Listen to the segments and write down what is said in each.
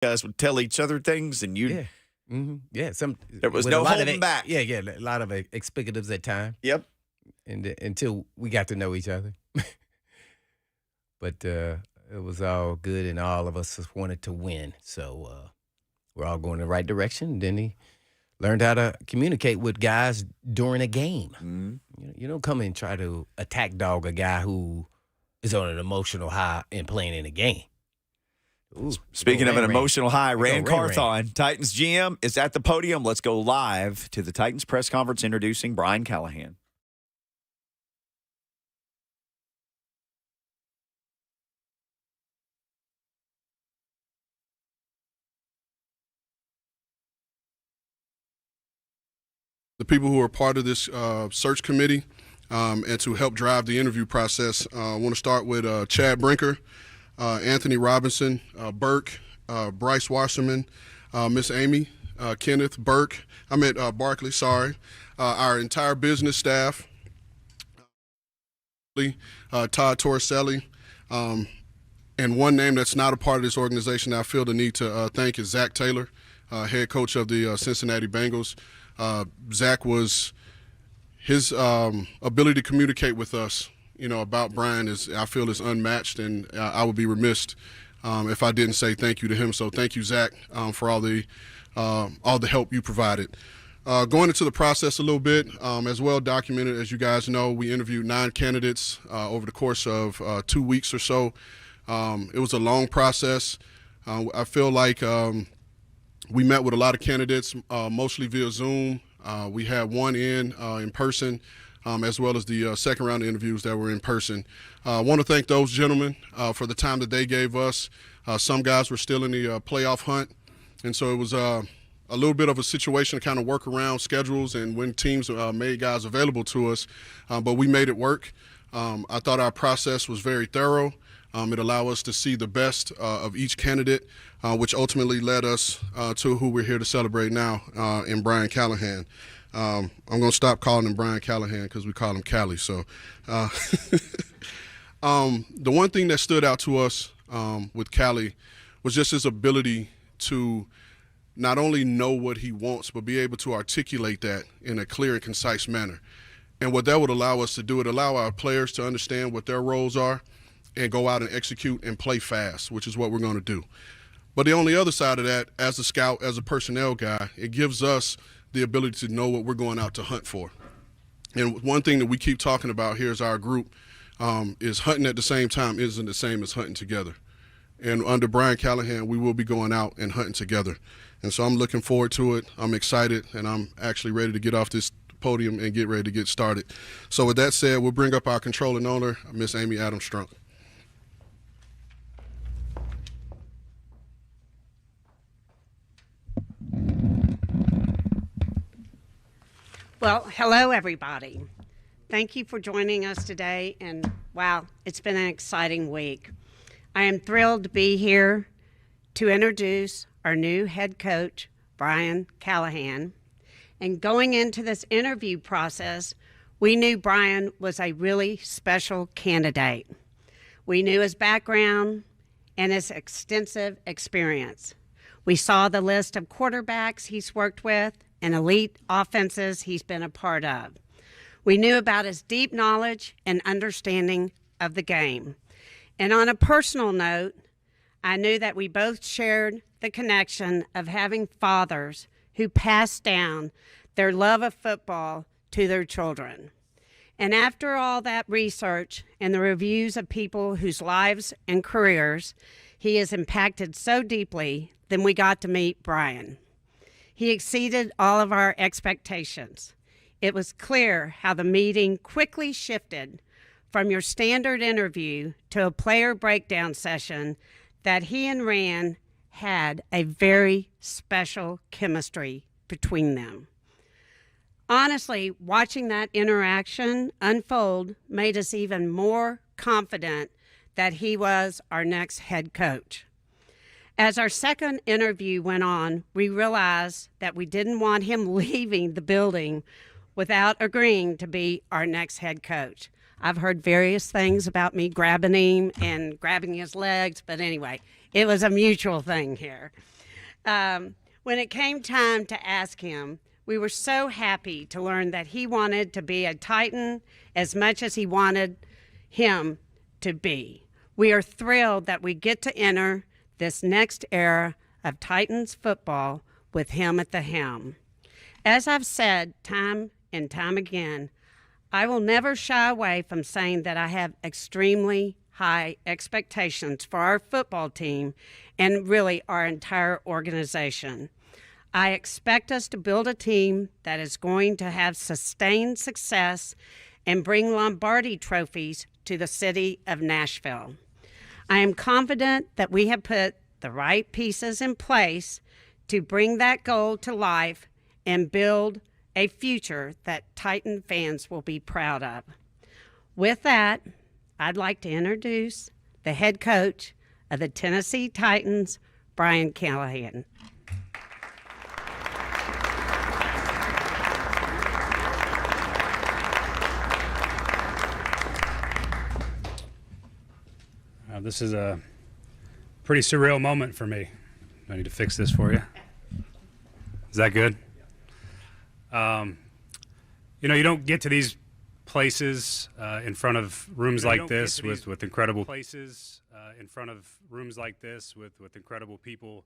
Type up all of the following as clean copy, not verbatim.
guys would tell each other things, and you Yeah. Yeah. there was with no a lot of holding back. Yeah, yeah. A lot of explicatives at times, Yep. and until we got to know each other. But it was all good, and all of us just wanted to win. So we're all going in the right direction. Then he learned how to communicate with guys during a game. You don't come and try to attack dog a guy who is on an emotional high and playing in a game. Ooh, Speaking of an emotional high, Rand Ran. Carthon, Titans GM, is at the podium. Let's go live to the Titans press conference introducing Brian Callahan. The people who are part of this search committee and to help drive the interview process. I want to start with Chad Brinker, Anthony Robinson, Burke, Bryce Wasserman, Miss Amy, Kenneth, Burke. I'm at Barkley, sorry. Our entire business staff, Todd Torricelli, and one name that's not a part of this organization that I feel the need to thank is Zach Taylor, head coach of the Cincinnati Bengals. Zach was his ability to communicate with us, about Brian I feel is unmatched, and I would be remiss if I didn't say thank you to him. So thank you, Zach, for all the help you provided. Going into the process a little bit, as well documented as you guys know, we interviewed 9 candidates over the course of 2 weeks or so. It was a long process. I feel like we met with a lot of candidates, mostly via Zoom. We had one in person, as well as the second round of interviews that were in person. I want to thank those gentlemen for the time that they gave us. Some guys were still in the playoff hunt, and so it was a little bit of a situation to kind of work around schedules and when teams made guys available to us, but we made it work. I thought our process was very thorough. It allowed us to see the best of each candidate, which ultimately led us to who we're here to celebrate now in Brian Callahan. I'm going to stop calling him Brian Callahan because we call him Callie. So the one thing that stood out to us with Callie was just his ability to not only know what he wants, but be able to articulate that in a clear and concise manner. And what that would allow us to do, it allow our players to understand what their roles are and go out and execute and play fast, which is what we're going to do. But on the other side of that, as a scout, as a personnel guy, it gives us the ability to know what we're going out to hunt for. And one thing that we keep talking about here as our group is hunting at the same time isn't the same as hunting together. And under Brian Callahan, we will be going out and hunting together. And so I'm looking forward to it. I'm excited, and I'm actually ready to get off this podium and get ready to get started. So with that said, we'll bring up our controlling owner, Miss Amy Adams-Strunk. Well, hello, everybody. Thank you for joining us today, and wow, it's been an exciting week. I am thrilled to be here to introduce our new head coach, Brian Callahan. And going into this interview process, we knew Brian was a really special candidate. We knew his background and his extensive experience. We saw the list of quarterbacks he's worked with and elite offenses he's been a part of. We knew about his deep knowledge and understanding of the game. And on a personal note, I knew that we both shared the connection of having fathers who passed down their love of football to their children. And after all that research and the reviews of people whose lives and careers he has impacted so deeply, then we got to meet Brian. He exceeded all of our expectations. It was clear how the meeting quickly shifted from your standard interview to a player breakdown session that he and Rand had a very special chemistry between them. Honestly, watching that interaction unfold made us even more confident that he was our next head coach. As our second interview went on, we realized that we didn't want him leaving the building without agreeing to be our next head coach. I've heard various things about me grabbing him and grabbing his legs, but anyway, It was a mutual thing here. When it came time to ask him, we were so happy to learn that he wanted to be a Titan as much as he wanted him to be. We are thrilled that we get to enter this next era of Titans football with him at the helm. As I've said time and time again, I will never shy away from saying that I have extremely high expectations for our football team and really our entire organization. I expect us to build a team that is going to have sustained success and bring Lombardi trophies to the city of Nashville. I am confident that we have put the right pieces in place to bring that goal to life and build a future that Titan fans will be proud of. With that, I'd like to introduce the head coach of the Tennessee Titans, Brian Callahan. This is a pretty surreal moment for me. I need to fix this for you. Is that good? You don't get to these places in front of rooms like this with incredible places in front of rooms like this with incredible people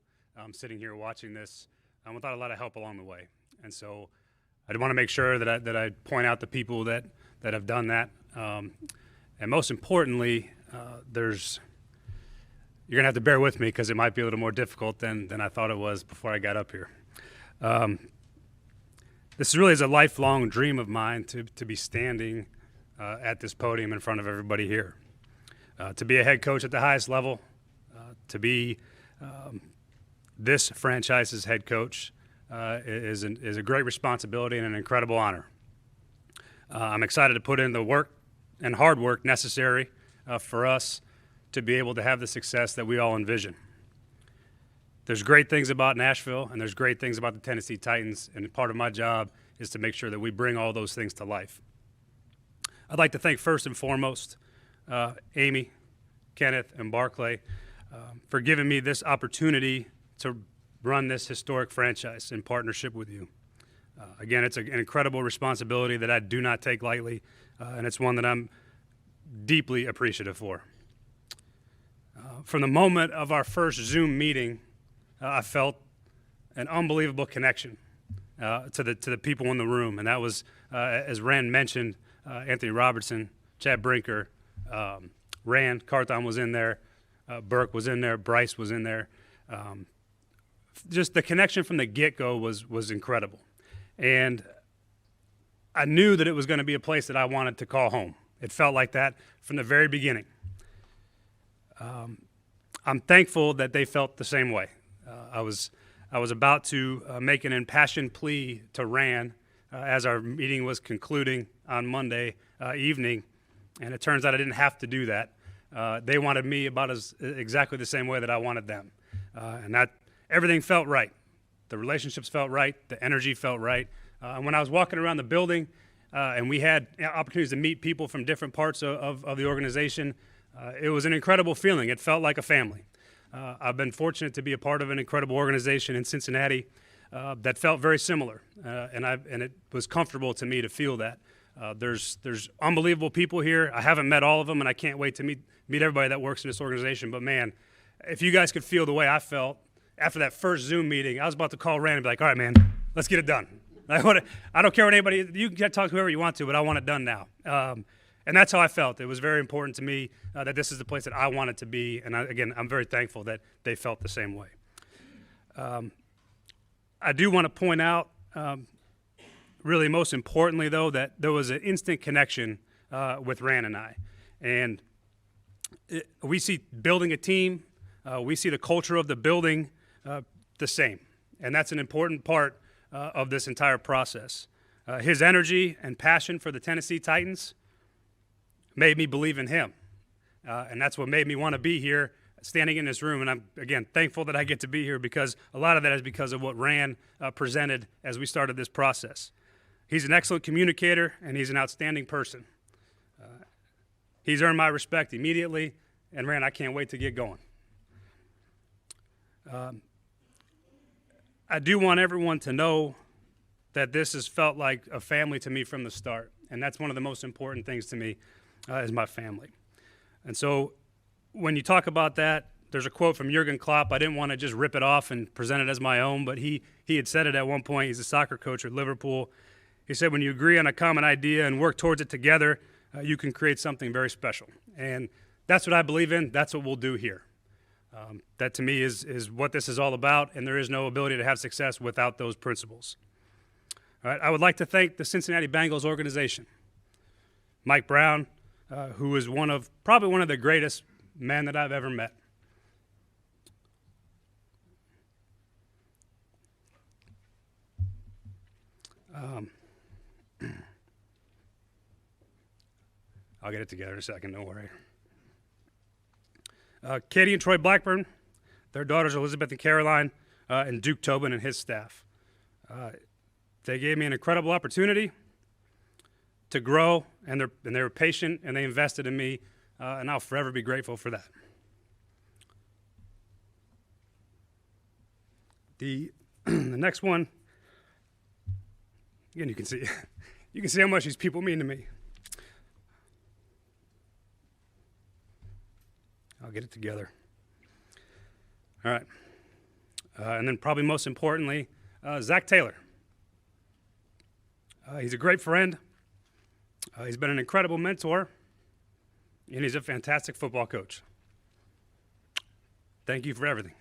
sitting here watching this without a lot of help along the way. And so I want to make sure that I point out the people that have done that. And most importantly, you're going to have to bear with me because it might be a little more difficult than I thought it was before I got up here. This really is a lifelong dream of mine to be standing at this podium in front of everybody here. To be a head coach at the highest level, to be this franchise's head coach is a great responsibility and an incredible honor. I'm excited to put in the work and hard work necessary for us to be able to have the success that we all envision. There's great things about Nashville, and there's great things about the Tennessee Titans, and part of my job is to make sure that we bring all those things to life. I'd like to thank first and foremost Amy, Kenneth, and Barclay for giving me this opportunity to run this historic franchise in partnership with you. Again, it's an incredible responsibility that I do not take lightly, and it's one that I'm deeply appreciative for. From the moment of our first Zoom meeting, I felt an unbelievable connection to the people in the room, and that was, as Rand mentioned, Anthony Robertson, Chad Brinker, Rand Carthon was in there, Burke was in there, Bryce was in there. Just the connection from the get-go was incredible, and I knew that it was going to be a place that I wanted to call home. It felt like that from the very beginning. I'm thankful that they felt the same way. I was about to make an impassioned plea to Rand as our meeting was concluding on Monday evening, and it turns out I didn't have to do that. They wanted me about exactly the same way that I wanted them, and that everything felt right. The relationships felt right. The energy felt right. And when I was walking around the building, and we had opportunities to meet people from different parts of the organization, it was an incredible feeling. It felt like a family. I've been fortunate to be a part of an incredible organization in Cincinnati that felt very similar, and it was comfortable to me to feel that. There's unbelievable people here. I haven't met all of them, and I can't wait to meet everybody that works in this organization. But man, if you guys could feel the way I felt after that first Zoom meeting, I was about to call Rand and be like, "All right, man, let's get it done. I don't care what anybody. You can talk to whoever you want to, but I want it done now." And that's how I felt. It was very important to me that this is the place that I wanted to be. And I'm very thankful that they felt the same way. I do want to point out, really most importantly, though, that there was an instant connection with Rand and I. And we see building a team, we see the culture of the building the same. And that's an important part of this entire process. His energy and passion for the Tennessee Titans made me believe in him. And that's what made me want to be here, standing in this room. And I'm, again, thankful that I get to be here because a lot of that is because of what Rand presented as we started this process. He's an excellent communicator, and he's an outstanding person. He's earned my respect immediately, and Rand, I can't wait to get going. I do want everyone to know that this has felt like a family to me from the start, and that's one of the most important things to me is my family. And so when you talk about that, there's a quote from Jurgen Klopp. I didn't want to just rip it off and present it as my own, but he had said it at one point. He's a soccer coach at Liverpool. He said, when you agree on a common idea and work towards it together, you can create something very special. And that's what I believe in. That's what we'll do here. That to me is what this is all about, and there is no ability to have success without those principles. All right, I would like to thank the Cincinnati Bengals organization. Mike Brown, who is probably one of the greatest men that I've ever met. I'll get it together in a second, don't worry. Katie and Troy Blackburn, their daughters Elizabeth and Caroline, and Duke Tobin and his staff. They gave me an incredible opportunity to grow, and they were patient, and they invested in me, and I'll forever be grateful for that. The next one, again, you can see how much these people mean to me. I'll get it together. All right. And then probably most importantly, Zach Taylor. He's a great friend. He's been an incredible mentor, and he's a fantastic football coach. Thank you for everything.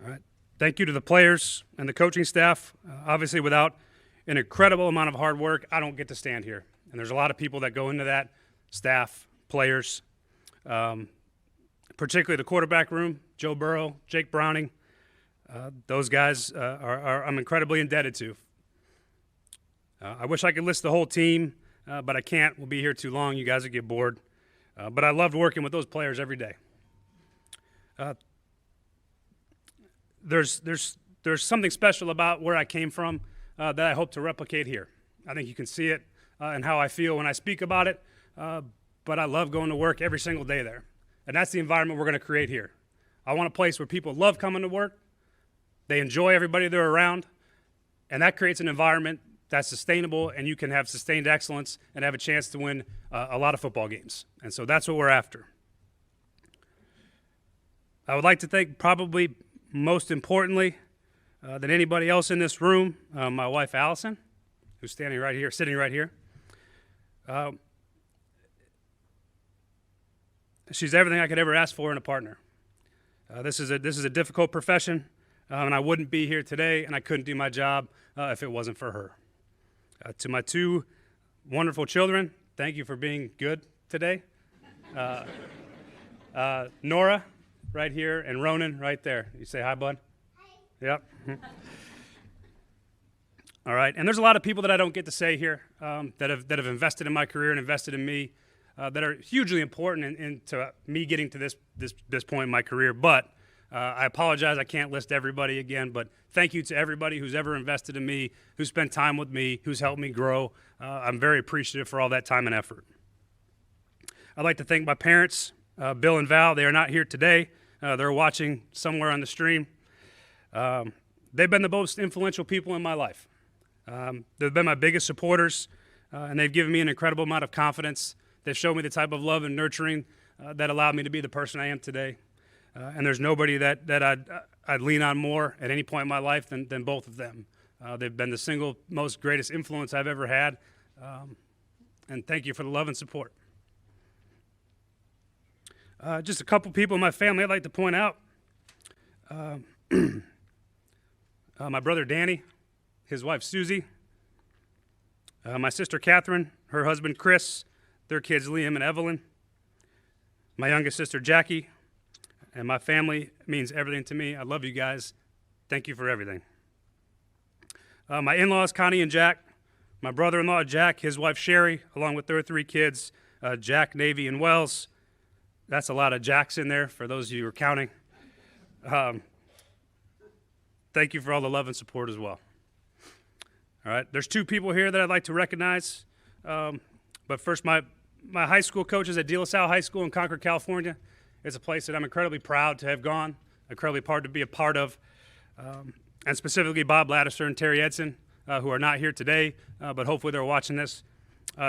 All right. Thank you to the players and the coaching staff. Obviously, without an incredible amount of hard work, I don't get to stand here. And there's a lot of people that go into that, staff, players, particularly the quarterback room, Joe Burrow, Jake Browning. Those guys I'm incredibly indebted to. I wish I could list the whole team, but I can't. We'll be here too long. You guys will get bored. But I loved working with those players every day. There's something special about where I came from that I hope to replicate here. I think you can see it in how I feel when I speak about it, but I love going to work every single day there. And that's the environment we're going to create here. I want a place where people love coming to work, they enjoy everybody they're around, and that creates an environment that's sustainable, and you can have sustained excellence and have a chance to win a lot of football games. And so that's what we're after. I would like to thank, probably most importantly than anybody else in this room, my wife Allison, who's sitting right here. She's everything I could ever ask for in a partner. This is a difficult profession, and I wouldn't be here today, and I couldn't do my job if it wasn't for her. To my two wonderful children, thank you for being good today. Nora, right here, and Ronan, right there. You say hi, bud? Hi. Yep. All right, and there's a lot of people that I don't get to say here that have invested in my career and invested in me that are hugely important into me getting to this point in my career. But I apologize, I can't list everybody again, but thank you to everybody who's ever invested in me, who's spent time with me, who's helped me grow. I'm very appreciative for all that time and effort. I'd like to thank my parents, Bill and Val. They are not here today. They're watching somewhere on the stream. They've been the most influential people in my life. They've been my biggest supporters, and they've given me an incredible amount of confidence. They've shown me the type of love and nurturing that allowed me to be the person I am today. And there's nobody that I'd lean on more at any point in my life than both of them. They've been the single most greatest influence I've ever had. And thank you for the love and support. Just a couple people in my family I'd like to point out. My brother Danny, his wife Susie, my sister Catherine, her husband Chris, their kids Liam and Evelyn, my youngest sister Jackie, and my family means everything to me. I love you guys. Thank you for everything. My in-laws Connie and Jack, my brother-in-law Jack, his wife Sherry, along with their 3 kids, Jack, Navy, and Wells. That's a lot of Jacks in there for those of you who are counting. Thank you for all the love and support as well. All right, there's 2 people here that I'd like to recognize. But first, my high school coaches at De La Salle High School in Concord, California. It's a place that I'm incredibly proud to have gone incredibly proud to be a part of, and specifically Bob Laddister and Terry Edson, who are not here today, but hopefully they're watching this.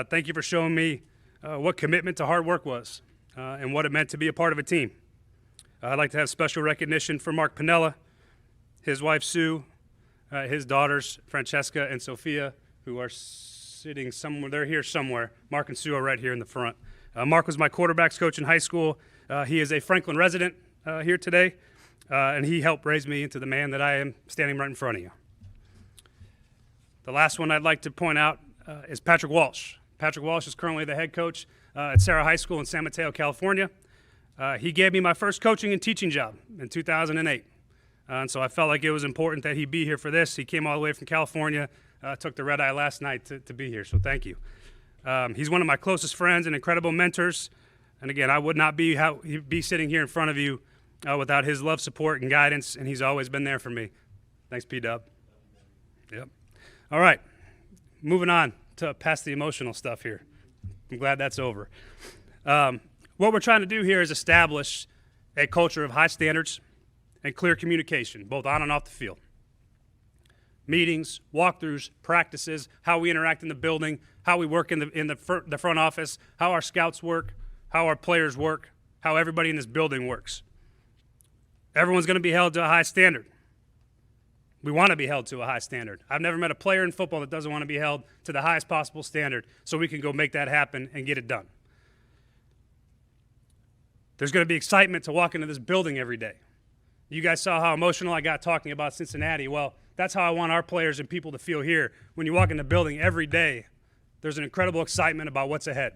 Thank you for showing me what commitment to hard work was and what it meant to be a part of a team. I'd like to have special recognition for Mark Piniella, his wife Sue, his daughters Francesca and Sophia, who are sitting somewhere. They're here somewhere. Mark and Sue are right here in the front. Mark was my quarterbacks coach in high school. He is a Franklin resident here today, and he helped raise me into the man that I am standing right in front of you. The last one I'd like to point out is Patrick Walsh. Patrick Walsh is currently the head coach at Sarah High School in San Mateo, California. He gave me my first coaching and teaching job in 2008. And so I felt like it was important that he be here for this. He came all the way from California, took the red eye last night to be here, so thank you. He's one of my closest friends and incredible mentors. And again, I would not be sitting here in front of you without his love, support, and guidance, and he's always been there for me. Thanks, P-Dub. Yep. All right, moving on to past the emotional stuff here. I'm glad that's over. What we're trying to do here is establish a culture of high standards and clear communication, both on and off the field. Meetings, walkthroughs, practices, how we interact in the building, how we work in the front office, how our scouts work, how our players work, how everybody in this building works. Everyone's going to be held to a high standard. We want to be held to a high standard. I've never met a player in football that doesn't want to be held to the highest possible standard so we can go make that happen and get it done. There's going to be excitement to walk into this building every day. You guys saw how emotional I got talking about Cincinnati. Well, that's how I want our players and people to feel here. When you walk in the building every day, there's an incredible excitement about what's ahead.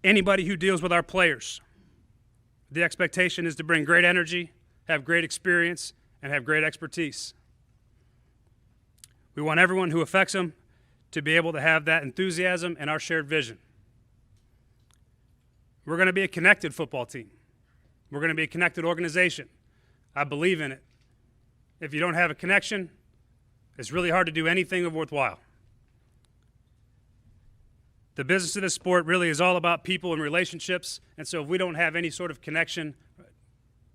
Anybody who deals with our players, the expectation is to bring great energy, have great experience, and have great expertise. We want everyone who affects them to be able to have that enthusiasm and our shared vision. We're going to be a connected football team. We're going to be a connected organization. I believe in it. If you don't have a connection, it's really hard to do anything of worthwhile. The business of this sport really is all about people and relationships, and so if we don't have any sort of connection,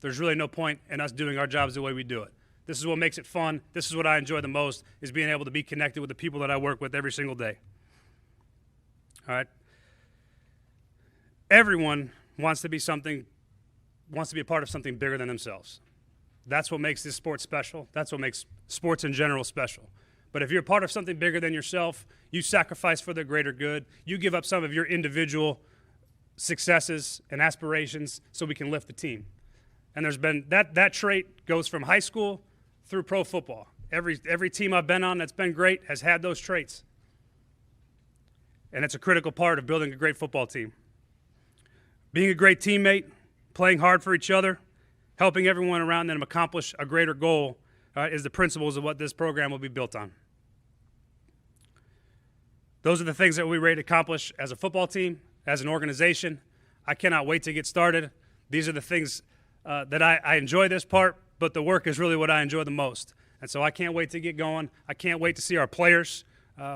there's really no point in us doing our jobs the way we do it. This is what makes it fun. This is what I enjoy the most, is being able to be connected with the people that I work with every single day. All right? Everyone wants to be a part of something bigger than themselves. That's what makes this sport special. That's what makes sports in general special. But if you're a part of something bigger than yourself, you sacrifice for the greater good. You give up some of your individual successes and aspirations so we can lift the team. And there's been that trait goes from high school through pro football. Every team I've been on that's been great has had those traits. And it's a critical part of building a great football team. Being a great teammate, playing hard for each other, helping everyone around them accomplish a greater goal is the principles of what this program will be built on. Those are the things that we ready to accomplish as a football team, as an organization. I cannot wait to get started. These are the things that I enjoy this part, but the work is really what I enjoy the most. And so I can't wait to get going. I can't wait to see our players.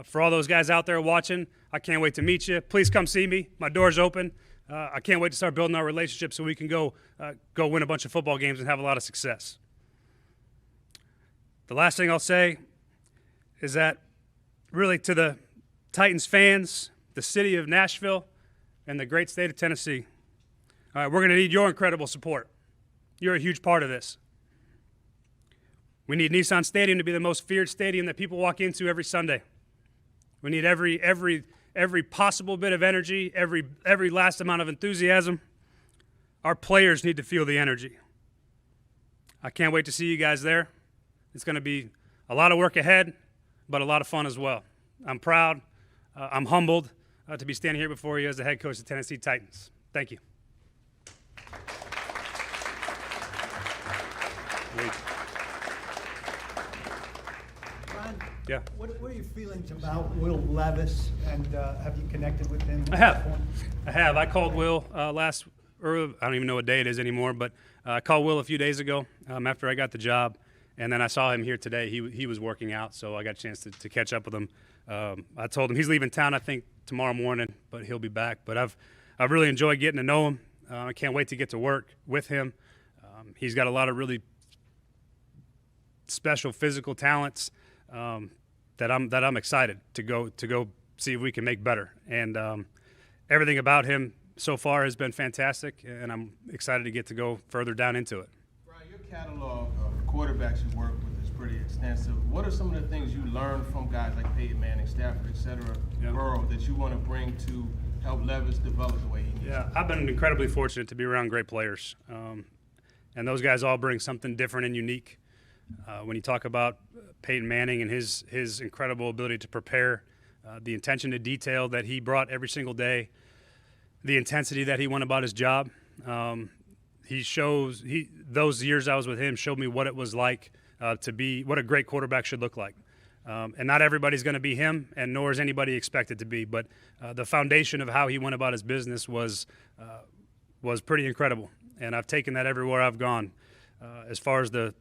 For all those guys out there watching, I can't wait to meet you. Please come see me. My door's open. I can't wait to start building our relationship so we can go win a bunch of football games and have a lot of success. The last thing I'll say is that really to the Titans fans, the city of Nashville, and the great state of Tennessee, we're going to need your incredible support. You're a huge part of this. We need Nissan Stadium to be the most feared stadium that people walk into every Sunday. We need every possible bit of energy, every last amount of enthusiasm. Our players need to feel the energy. I can't wait to see you guys there. It's going to be a lot of work ahead, but a lot of fun as well. I'm proud. I'm humbled to be standing here before you as the head coach of the Tennessee Titans. Thank you. Brian, Yeah. what are your feelings about Will Levis, and have you connected with him? I have. I called Will I don't even know what day it is anymore, but I called Will a few days ago after I got the job, and then I saw him here today. He was working out, so I got a chance to catch up with him. I told him he's leaving town, I think, tomorrow morning, but he'll be back. But I've I've really enjoyed getting to know him. I can't wait to get to work with him. He's got a lot of really special physical talents that I'm excited to go see if we can make better. And everything about him so far has been fantastic, and I'm excited to get to go further down into it. Brian, your catalog of quarterbacks you work with is pretty extensive. What are some of the things you learned from guys like Peyton Manning, Stafford, et cetera, Burrow, that you want to bring to help Levis develop the way he needs? Yeah, I've been incredibly fortunate to be around great players, and those guys all bring something different and unique. When you talk about Peyton Manning and his incredible ability to prepare, the attention to detail that he brought every single day, the intensity that he went about his job, those years I was with him showed me what it was like to be, what a great quarterback should look like. And not everybody's going to be him, and nor is anybody expected to be. But the foundation of how he went about his business was pretty incredible, and I've taken that everywhere I've gone. As far as the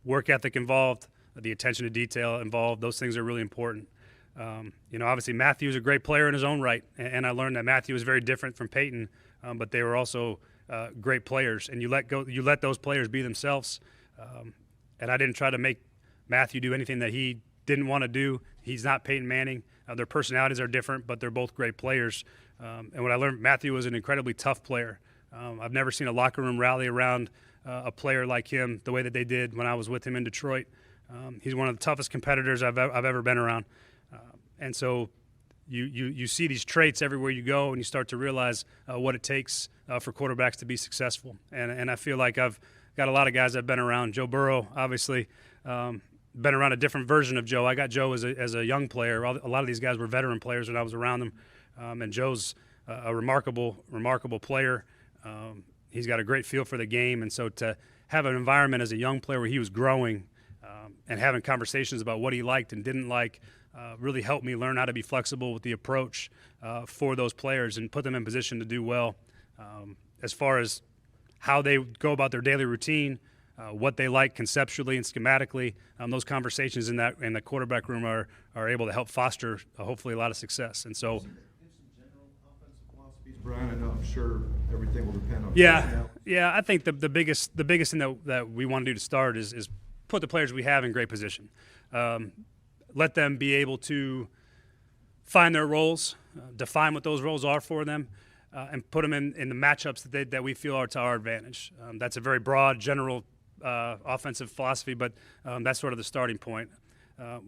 work ethic involved, the attention to detail involved, those things are really important. Obviously Matthew is a great player in his own right, and I learned that Matthew is very different from Peyton, but they were also great players, and you let those players be themselves. And I didn't try to make Matthew do anything that he didn't want to do. He's not Peyton Manning. Their personalities are different, but they're both great players. And what I learned, Matthew was an incredibly tough player. I've never seen a locker room rally around a player like him the way that they did when I was with him in Detroit. He's one of the toughest competitors I've ever been around. And so you see these traits everywhere you go, and you start to realize what it takes for quarterbacks to be successful. And I feel like I've got a lot of guys I've been around. Joe Burrow, obviously, been around a different version of Joe. I got Joe as a young player. A lot of these guys were veteran players when I was around them. And Joe's a remarkable player. He's got a great feel for the game. And so to have an environment as a young player where he was growing and having conversations about what he liked and didn't like really helped me learn how to be flexible with the approach for those players and put them in position to do well. As far as how they go about their daily routine, what they like conceptually and schematically, those conversations in the quarterback room are able to help foster hopefully a lot of success. And so, Brian, I know I'm sure everything will depend on Yeah. I think the biggest thing that we want to do to start is put the players we have in great position. Let them be able to find their roles, define what those roles are for them, and put them in the matchups that we feel are to our advantage. That's a very broad, general offensive philosophy, but that's sort of the starting point.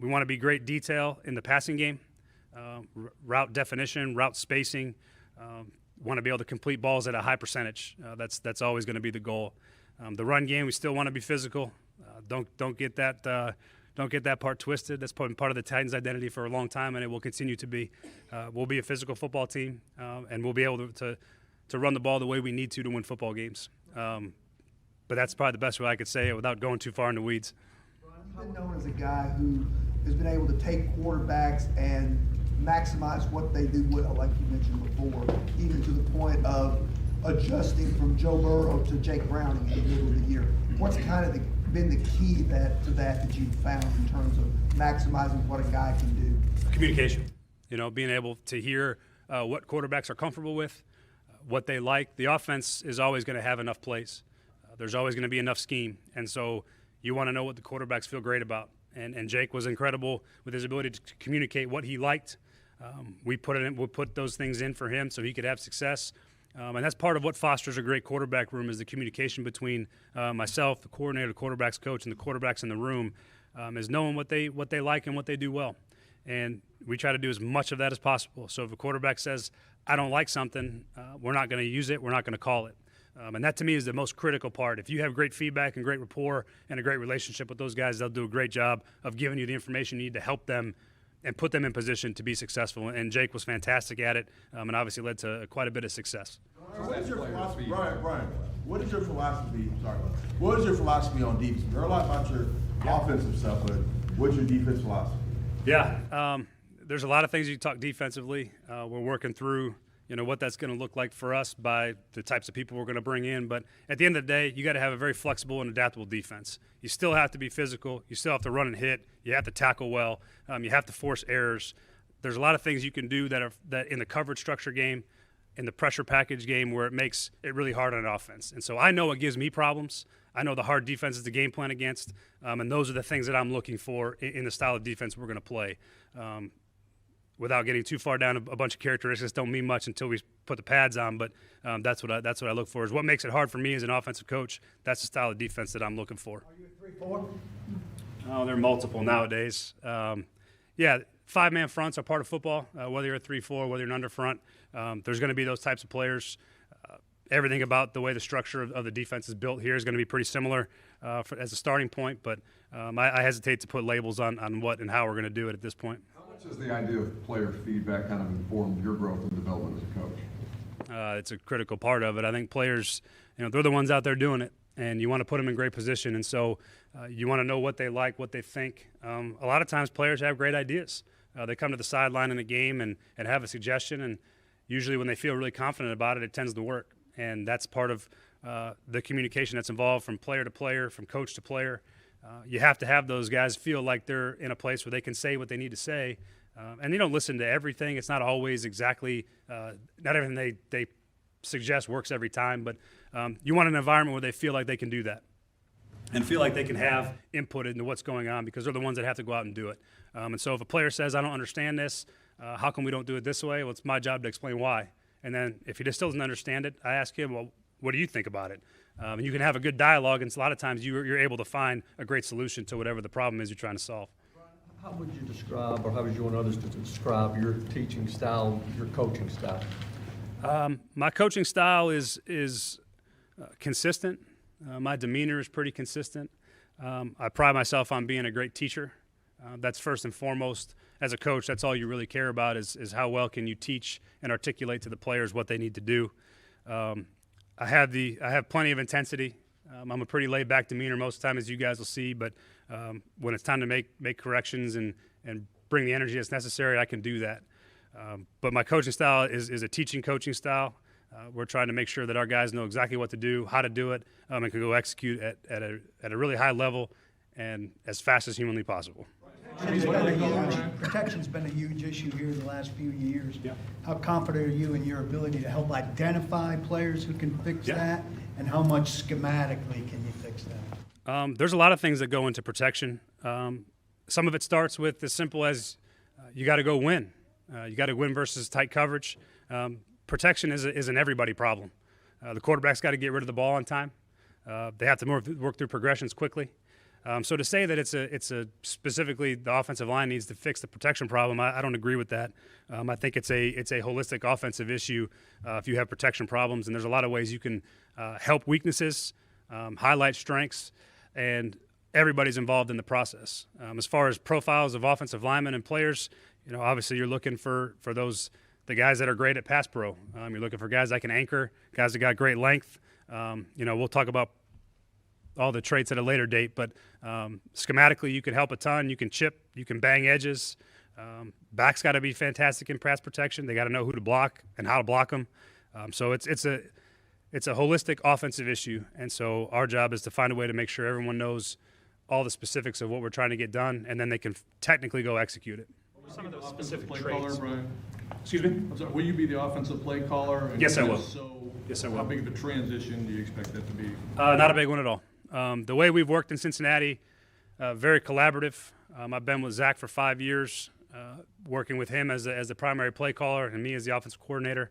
We want to be great detail in the passing game, route definition, route spacing. Want to be able to complete balls at a high percentage. That's always going to be the goal. The run game, we still want to be physical. Don't get that part twisted. That's part of the Titans' identity for a long time, and it will continue to be. We'll be a physical football team, and we'll be able to run the ball the way we need to win football games. But that's probably the best way I could say it without going too far in the weeds. You've been known as a guy who has been able to take quarterbacks and maximize what they do well, like you mentioned before, even to the point of adjusting from Joe Burrow to Jake Browning in the middle of the year. What's kind of been the key to that you've found in terms of maximizing what a guy can do? Communication. Being able to hear what quarterbacks are comfortable with, what they like. The offense is always going to have enough plays. There's always going to be enough scheme. And so you want to know what the quarterbacks feel great about. And Jake was incredible with his ability to communicate what he liked. We put those things in for him so he could have success. And that's part of what fosters a great quarterback room is the communication between myself, the coordinator, the quarterback's coach, and the quarterbacks in the room, is knowing what they like and what they do well. And we try to do as much of that as possible. So if a quarterback says, I don't like something, we're not going to use it, we're not going to call it. And that to me is the most critical part. If you have great feedback and great rapport and a great relationship with those guys, they'll do a great job of giving you the information you need to help them and put them in position to be successful. And Jake was fantastic at it, and obviously led to quite a bit of success. What is your philosophy, Brian? What is your philosophy? What is your philosophy on defense? We heard a lot about your offensive stuff, but what's your defense philosophy? Yeah, there's a lot of things you talk defensively. We're working through, what that's going to look like for us by the types of people we're going to bring in. But at the end of the day, you got to have a very flexible and adaptable defense. You still have to be physical. You still have to run and hit. You have to tackle well. You have to force errors. There's a lot of things you can do that in the coverage structure game in the pressure package game where it makes it really hard on offense. And so I know it gives me problems. I know the hard defenses to game plan against, and those are the things that I'm looking for in the style of defense we're going to play. Without getting too far down, a bunch of characteristics don't mean much until we put the pads on, but that's what I look for. Is what makes it hard for me as an offensive coach. That's the style of defense that I'm looking for. Are you a 3-4? Oh, they're multiple nowadays. Yeah, 5-man fronts are part of football. Whether you're a 3-4, whether you're an under front, there's going to be those types of players. Everything about the way the structure of the defense is built here is going to be pretty similar as a starting point, but I hesitate to put labels on what and how we're going to do it at this point. How much has the idea of player feedback kind of informed your growth and development as a coach? It's a critical part of it. I think players, they're the ones out there doing it, and you want to put them in great position, and so you want to know what they like, what they think. A lot of times players have great ideas. They come to the sideline in a game and have a suggestion, and usually when they feel really confident about it, it tends to work. And that's part of the communication that's involved from player to player, from coach to player. You have to have those guys feel like they're in a place where they can say what they need to say. And they don't listen to everything. It's not always exactly not everything they suggest works every time. But you want an environment where they feel like they can do that and feel like they can have input into what's going on because they're the ones that have to go out and do it. And so if a player says, I don't understand this, how come we don't do it this way? Well, it's my job to explain why. And then if he just still doesn't understand it, I ask him, well, what do you think about it? And you can have a good dialogue, and a lot of times you're able to find a great solution to whatever the problem is you're trying to solve. How would you describe, or how would you want others to describe your teaching style, your coaching style? My coaching style is consistent. My demeanor is pretty consistent. I pride myself on being a great teacher. That's first and foremost. As a coach, that's all you really care about is how well can you teach and articulate to the players what they need to do. I have plenty of intensity. I'm a pretty laid-back demeanor most of the time, as you guys will see, but when it's time to make corrections and bring the energy that's necessary, I can do that. But my coaching style is a teaching coaching style. We're trying to make sure that our guys know exactly what to do, how to do it, and can go execute at a really high level and as fast as humanly possible. Protection's been a huge issue here in the last few years. Yeah. How confident are you in your ability to help identify players who can fix that, and how much schematically can you fix that? There's a lot of things that go into protection. Some of it starts with as simple as you got to go win. You got to win versus tight coverage. Protection is an everybody problem. The quarterback's got to get rid of the ball on time. They have to work through progressions quickly. So to say that it's a specifically the offensive line needs to fix the protection problem, I don't agree with that. I think it's a holistic offensive issue if you have protection problems, and there's a lot of ways you can help weaknesses, highlight strengths, and everybody's involved in the process. As far as profiles of offensive linemen and players, obviously you're looking for the guys that are great at pass pro. You're looking for guys that can anchor, guys that got great length. We'll talk about all the traits at a later date, but schematically you can help a ton. You can chip, you can bang edges. Backs got to be fantastic in pass protection. They got to know who to block and how to block them. So it's a holistic offensive issue, and so our job is to find a way to make sure everyone knows all the specifics of what we're trying to get done, and then they can technically go execute it. Some of those specific traits. Caller, Brian? Excuse me? I'm sorry, will you be the offensive play caller? And Yes, I will. So Yes, I will. how big of a transition do you expect that to be? Not a big one at all. The way we've worked in Cincinnati, very collaborative. I've been with Zach for 5 years, working with him as the primary play caller and me as the offensive coordinator.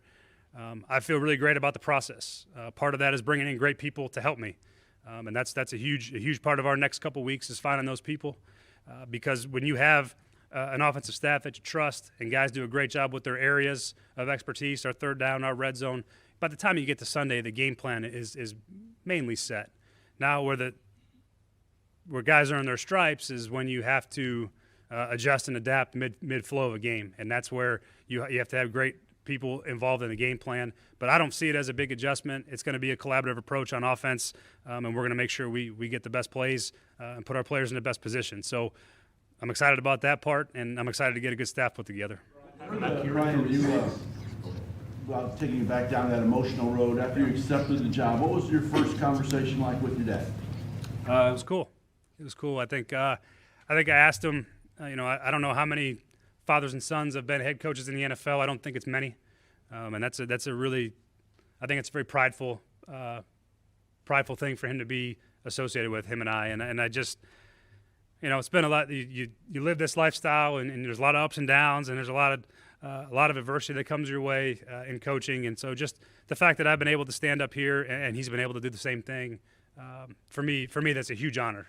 I feel really great about the process. Part of that is bringing in great people to help me, and that's a huge part of our next couple weeks is finding those people, because when you have an offensive staff that you trust and guys do a great job with their areas of expertise, our third down, our red zone, by the time you get to Sunday, the game plan is mainly set. Now where guys earn their stripes is when you have to adjust and adapt mid flow of a game, and that's where you have to have great people involved in the game plan. But I don't see it as a big adjustment. It's going to be a collaborative approach on offense, and we're going to make sure we get the best plays and put our players in the best position. So I'm excited about that part, and I'm excited to get a good staff put together. Brian, about taking you back down that emotional road after you accepted the job, what was your first conversation like with your dad? It was cool. It was cool. I think I asked him. I don't know how many fathers and sons have been head coaches in the NFL. I don't think it's many. And that's a really, I think it's a very prideful thing for him to be associated with, him and I. And I just, it's been a lot. You live this lifestyle, and there's a lot of ups and downs, and there's a lot of adversity that comes your way in coaching. And so just the fact that I've been able to stand up here and he's been able to do the same thing, for me, that's a huge honor.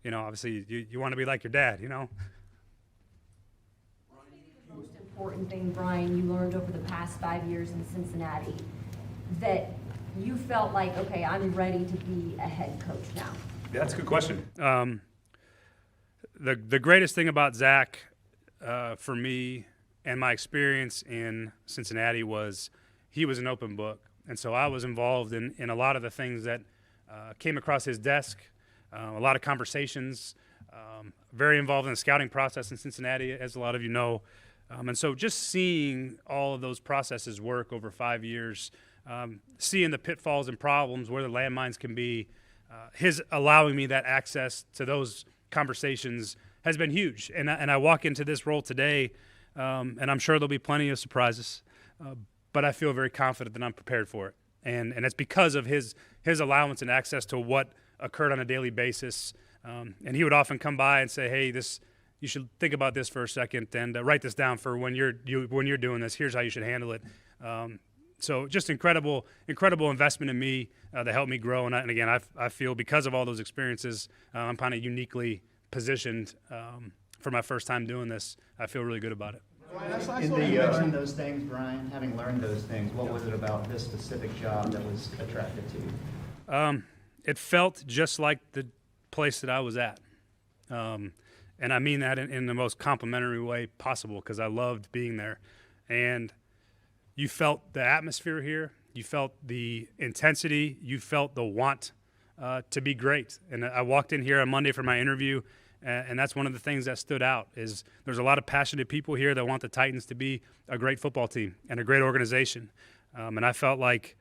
Obviously you want to be like your dad, Most important thing, Brian, you learned over the past 5 years in Cincinnati that you felt like, okay, I'm ready to be a head coach now? Yeah, that's a good question. The greatest thing about Zach, for me and my experience in Cincinnati, was he was an open book. And so I was involved in a lot of the things that came across his desk, a lot of conversations, very involved in the scouting process in Cincinnati, as a lot of you know. And so just seeing all of those processes work over 5 years, seeing the pitfalls and problems, where the landmines can be, his allowing me that access to those conversations has been huge. And I walk into this role today, and I'm sure there'll be plenty of surprises, but I feel very confident that I'm prepared for it. And it's because of his allowance and access to what occurred on a daily basis. And he would often come by and say, hey, you should think about this for a second and write this down for when you're doing this. Here's how you should handle it. So just incredible investment in me that helped me grow. And again, I feel because of all those experiences, I'm kind of uniquely positioned for my first time doing this. I feel really good about it. Learning those things, Brian, having learned those things, what was it about this specific job that was attractive to you? It felt just like the place that I was at. And I mean that in the most complimentary way possible, because I loved being there. And you felt the atmosphere here. You felt the intensity. You felt the want to be great. And I walked in here on Monday for my interview, and that's one of the things that stood out is there's a lot of passionate people here that want the Titans to be a great football team and a great organization. And I felt like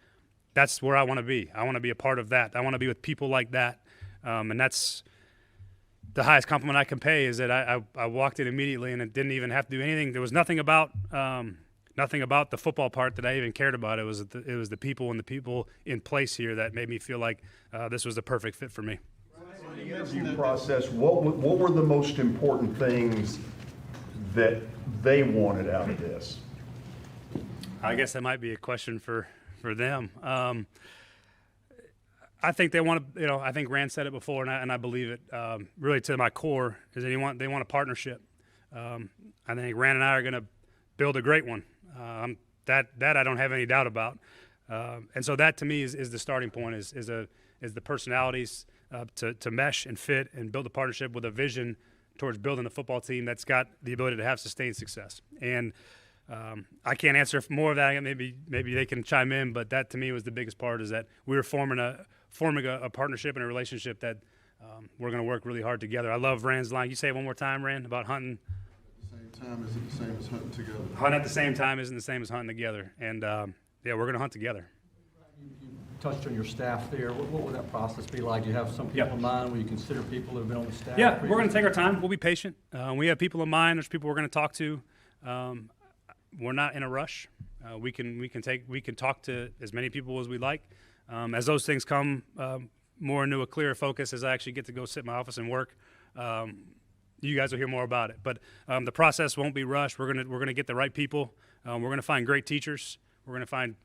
that's where I want to be. I want to be a part of that. I want to be with people like that. And that's the highest compliment I can pay, is that I walked in immediately and it didn't even have to do anything. There was nothing about the football part that I even cared about. It was the people and the people in place here that made me feel like this was the perfect fit for me. In the interview process, what were the most important things that they wanted out of this? I guess that might be a question for them. I think they want to, I think Rand said it before, and I believe it really to my core, is that they want a partnership. I think Rand and I are going to build a great one. That I don't have any doubt about. And so that to me is the starting point, is the personalities to mesh and fit and build a partnership with a vision towards building a football team that's got the ability to have sustained success. And I can't answer more of that. Maybe they can chime in, but that to me was the biggest part, is that we were forming a partnership and a relationship that we're going to work really hard together. I love Rand's line. You say it one more time, Rand, about hunting. At the same time isn't the same as hunting together. Hunting at the same time isn't the same as hunting together. And we're going to hunt together. You touched on your staff there. What would that process be like? Do you have some people in mind? Will you consider people who have been on the staff? Yeah, we're going to take our time. We'll be patient. We have people in mind. There's people we're going to talk to. We're not in a rush. We can talk to as many people as we like. As those things come more into a clearer focus, as I actually get to go sit in my office and work, you guys will hear more about it. But the process won't be rushed. We're gonna get the right people. We're gonna find great teachers. We're gonna find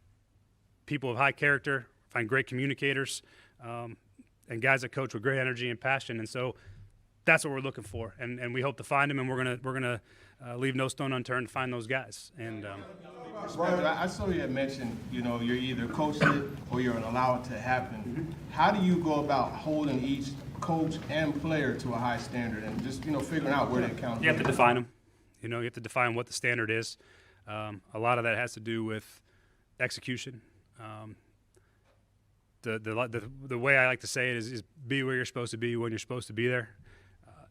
people of high character, find great communicators, and guys that coach with great energy and passion. And so that's what we're looking for. And we hope to find them. And we're gonna leave no stone unturned to find those guys. And I saw you had mentioned, you're either coaching it or you're allow it to happen. How do you go about holding each coach and player to a high standard and just, figuring out where they count? You have to define them. You have to define what the standard is. A lot of that has to do with execution. The way I like to say it is be where you're supposed to be when you're supposed to be there.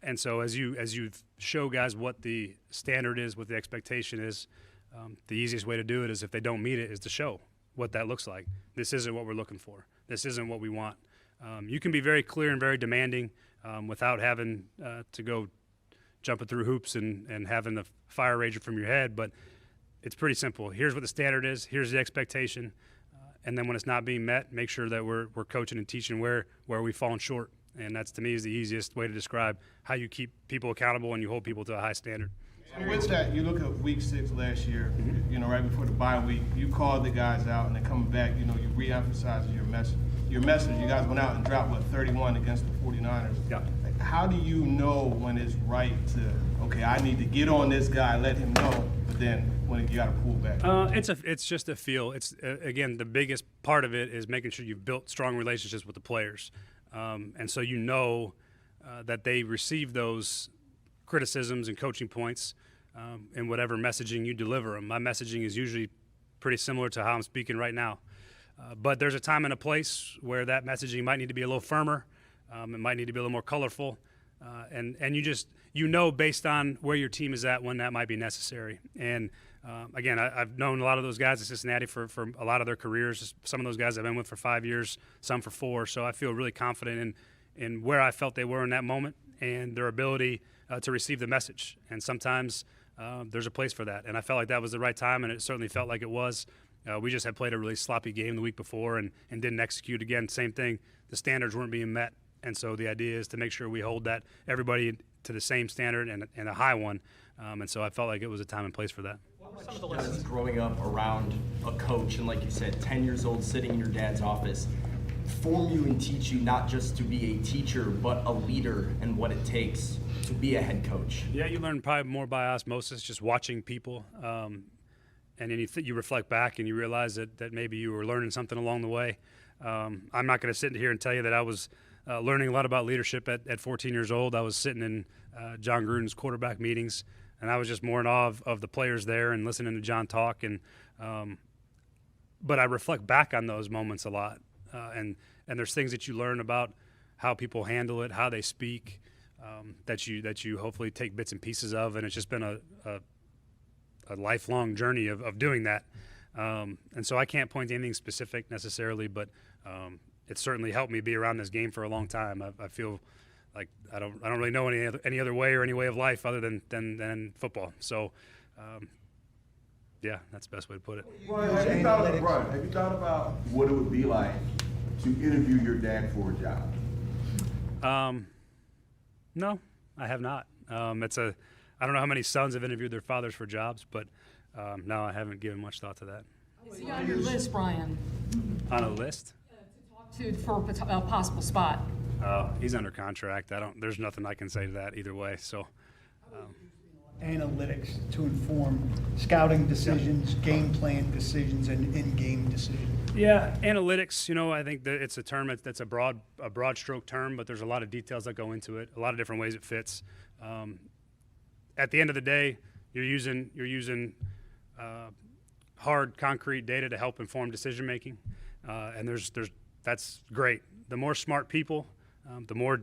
And so as you show guys what the standard is, what the expectation is, the easiest way to do it is, if they don't meet it, is to show what that looks like. This isn't what we're looking for. This isn't what we want. You can be very clear and very demanding without having to go jumping through hoops and having the fire rager from your head, but it's pretty simple. Here's what the standard is. Here's the expectation. And then when it's not being met, make sure that we're coaching and teaching where we've fallen short. And that's, to me, is the easiest way to describe how you keep people accountable and you hold people to a high standard. And with that, you look at week 6 last year, right before the bye week, you called the guys out, and they're coming back, you re-emphasized your message. You guys went out and dropped, 31 against the 49ers. Yeah. Like, how do you know when it's right to, okay, I need to get on this guy, let him know, but then when you got to pull back? It's just a feel. It's, again, the biggest part of it is making sure you've built strong relationships with the players. And so that they receive those criticisms and coaching points in whatever messaging you deliver them. My messaging is usually pretty similar to how I'm speaking right now. But there's a time and a place where that messaging might need to be a little firmer. It might need to be a little more colorful. And you based on where your team is at when that might be necessary. And again, I've known a lot of those guys at Cincinnati for a lot of their careers. Some of those guys I've been with for 5 years, some for 4. So I feel really confident in where I felt they were in that moment and their ability to receive the message. And sometimes there's a place for that. And I felt like that was the right time, and it certainly felt like it was. We just had played a really sloppy game the week before and didn't execute. Again, same thing. The standards weren't being met. And so the idea is to make sure we hold that everybody to the same standard and a high one. And so I felt like it was a time and place for that. What were some of the lessons growing up around a coach and, like you said, 10 years old sitting in your dad's office, form you and teach you not just to be a teacher but a leader and what it takes to be a head coach? Yeah, you learn probably more by osmosis, just watching people. And then you reflect back and you realize that maybe you were learning something along the way. I'm not going to sit here and tell you that I was learning a lot about leadership at 14 years old. I was sitting in John Gruden's quarterback meetings, and I was just more in awe of the players there and listening to John talk. But I reflect back on those moments a lot. And there's things that you learn about how people handle it, how they speak, that you hopefully take bits and pieces of. And it's just been a lifelong journey of doing that. And so I can't point to anything specific necessarily, but it's certainly helped me be around this game for a long time. I feel like I don't really know any other way or any way of life other than football. So, yeah, that's the best way to put it. Brian, have you thought about what it would be like to interview your dad for a job? No, I have not. I don't know how many sons have interviewed their fathers for jobs, but no, I haven't given much thought to that. Is he on your list, Brian? On a list? For a possible spot. He's under contract. There's nothing I can say to that either way. So, analytics to inform scouting decisions, game plan decisions, and in-game decisions. Yeah, analytics. I think that it's a term that's a broad stroke term, but there's a lot of details that go into it. A lot of different ways it fits. At the end of the day, you're using hard, concrete data to help inform decision making, and that's great. The more smart people, the more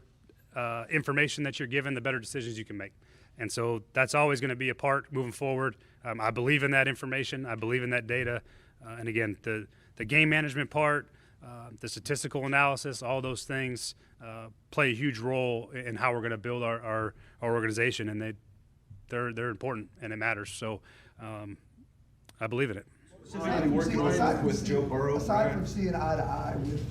information that you're given, the better decisions you can make. And so that's always going to be a part moving forward. I believe in that information. I believe in that data. And again, the game management part, the statistical analysis, all those things play a huge role in how we're going to build our organization, and they're important and it matters. So I believe in it. With Joe Burrow, aside from seeing eye to eye with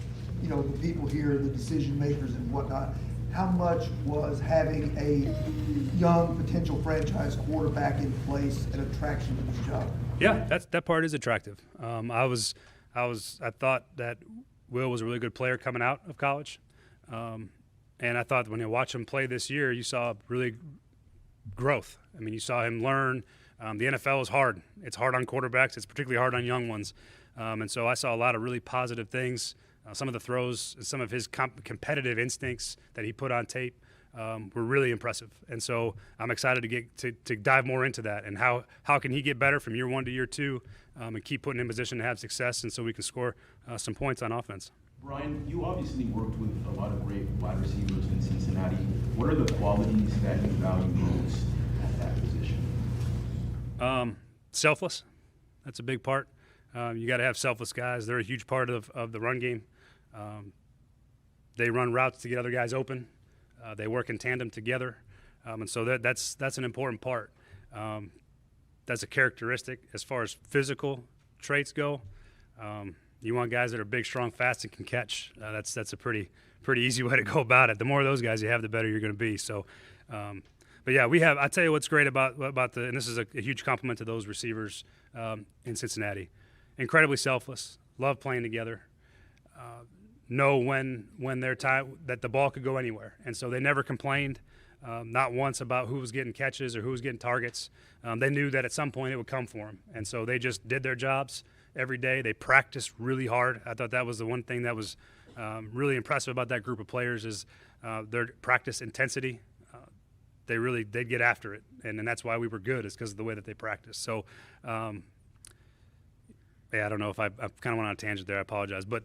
the people here, the decision makers and whatnot, how much was having a young potential franchise quarterback in place an attraction to this job? Yeah, that part is attractive. I thought that Will was a really good player coming out of college, and I thought when you watch him play this year, you saw really growth. I mean, you saw him learn. The NFL is hard. It's hard on quarterbacks. It's particularly hard on young ones. And so I saw a lot of really positive things. Some of the throws, some of his competitive instincts that he put on tape were really impressive. And so I'm excited to dive more into that and how can he get better from year 1 to year 2 and keep putting in position to have success, and so we can score some points on offense. Brian, you obviously worked with a lot of great wide receivers in Cincinnati. What are the qualities that you value most at that position? Selfless. That's a big part. You got to have selfless guys. They're a huge part of the run game. They run routes to get other guys open. They work in tandem together. And so that's an important part. that's a characteristic as far as physical traits go. You want guys that are big, strong, fast, and can catch. That's a pretty easy way to go about it. The more of those guys you have, the better you're going to be. So, but yeah, we have. I tell you what's great about and this is a huge compliment to those receivers in Cincinnati. Incredibly selfless. Love playing together. Know when their time that the ball could go anywhere, and so they never complained. Not once about who was getting catches or who was getting targets. They knew that at some point it would come for them, and so they just did their jobs every day. They practiced really hard. I thought that was the one thing that was really impressive about that group of players is their practice intensity. They'd get after it, and that's why we were good, is because of the way that they practiced. So, yeah, I don't know if I kind of went on a tangent there. I apologize, but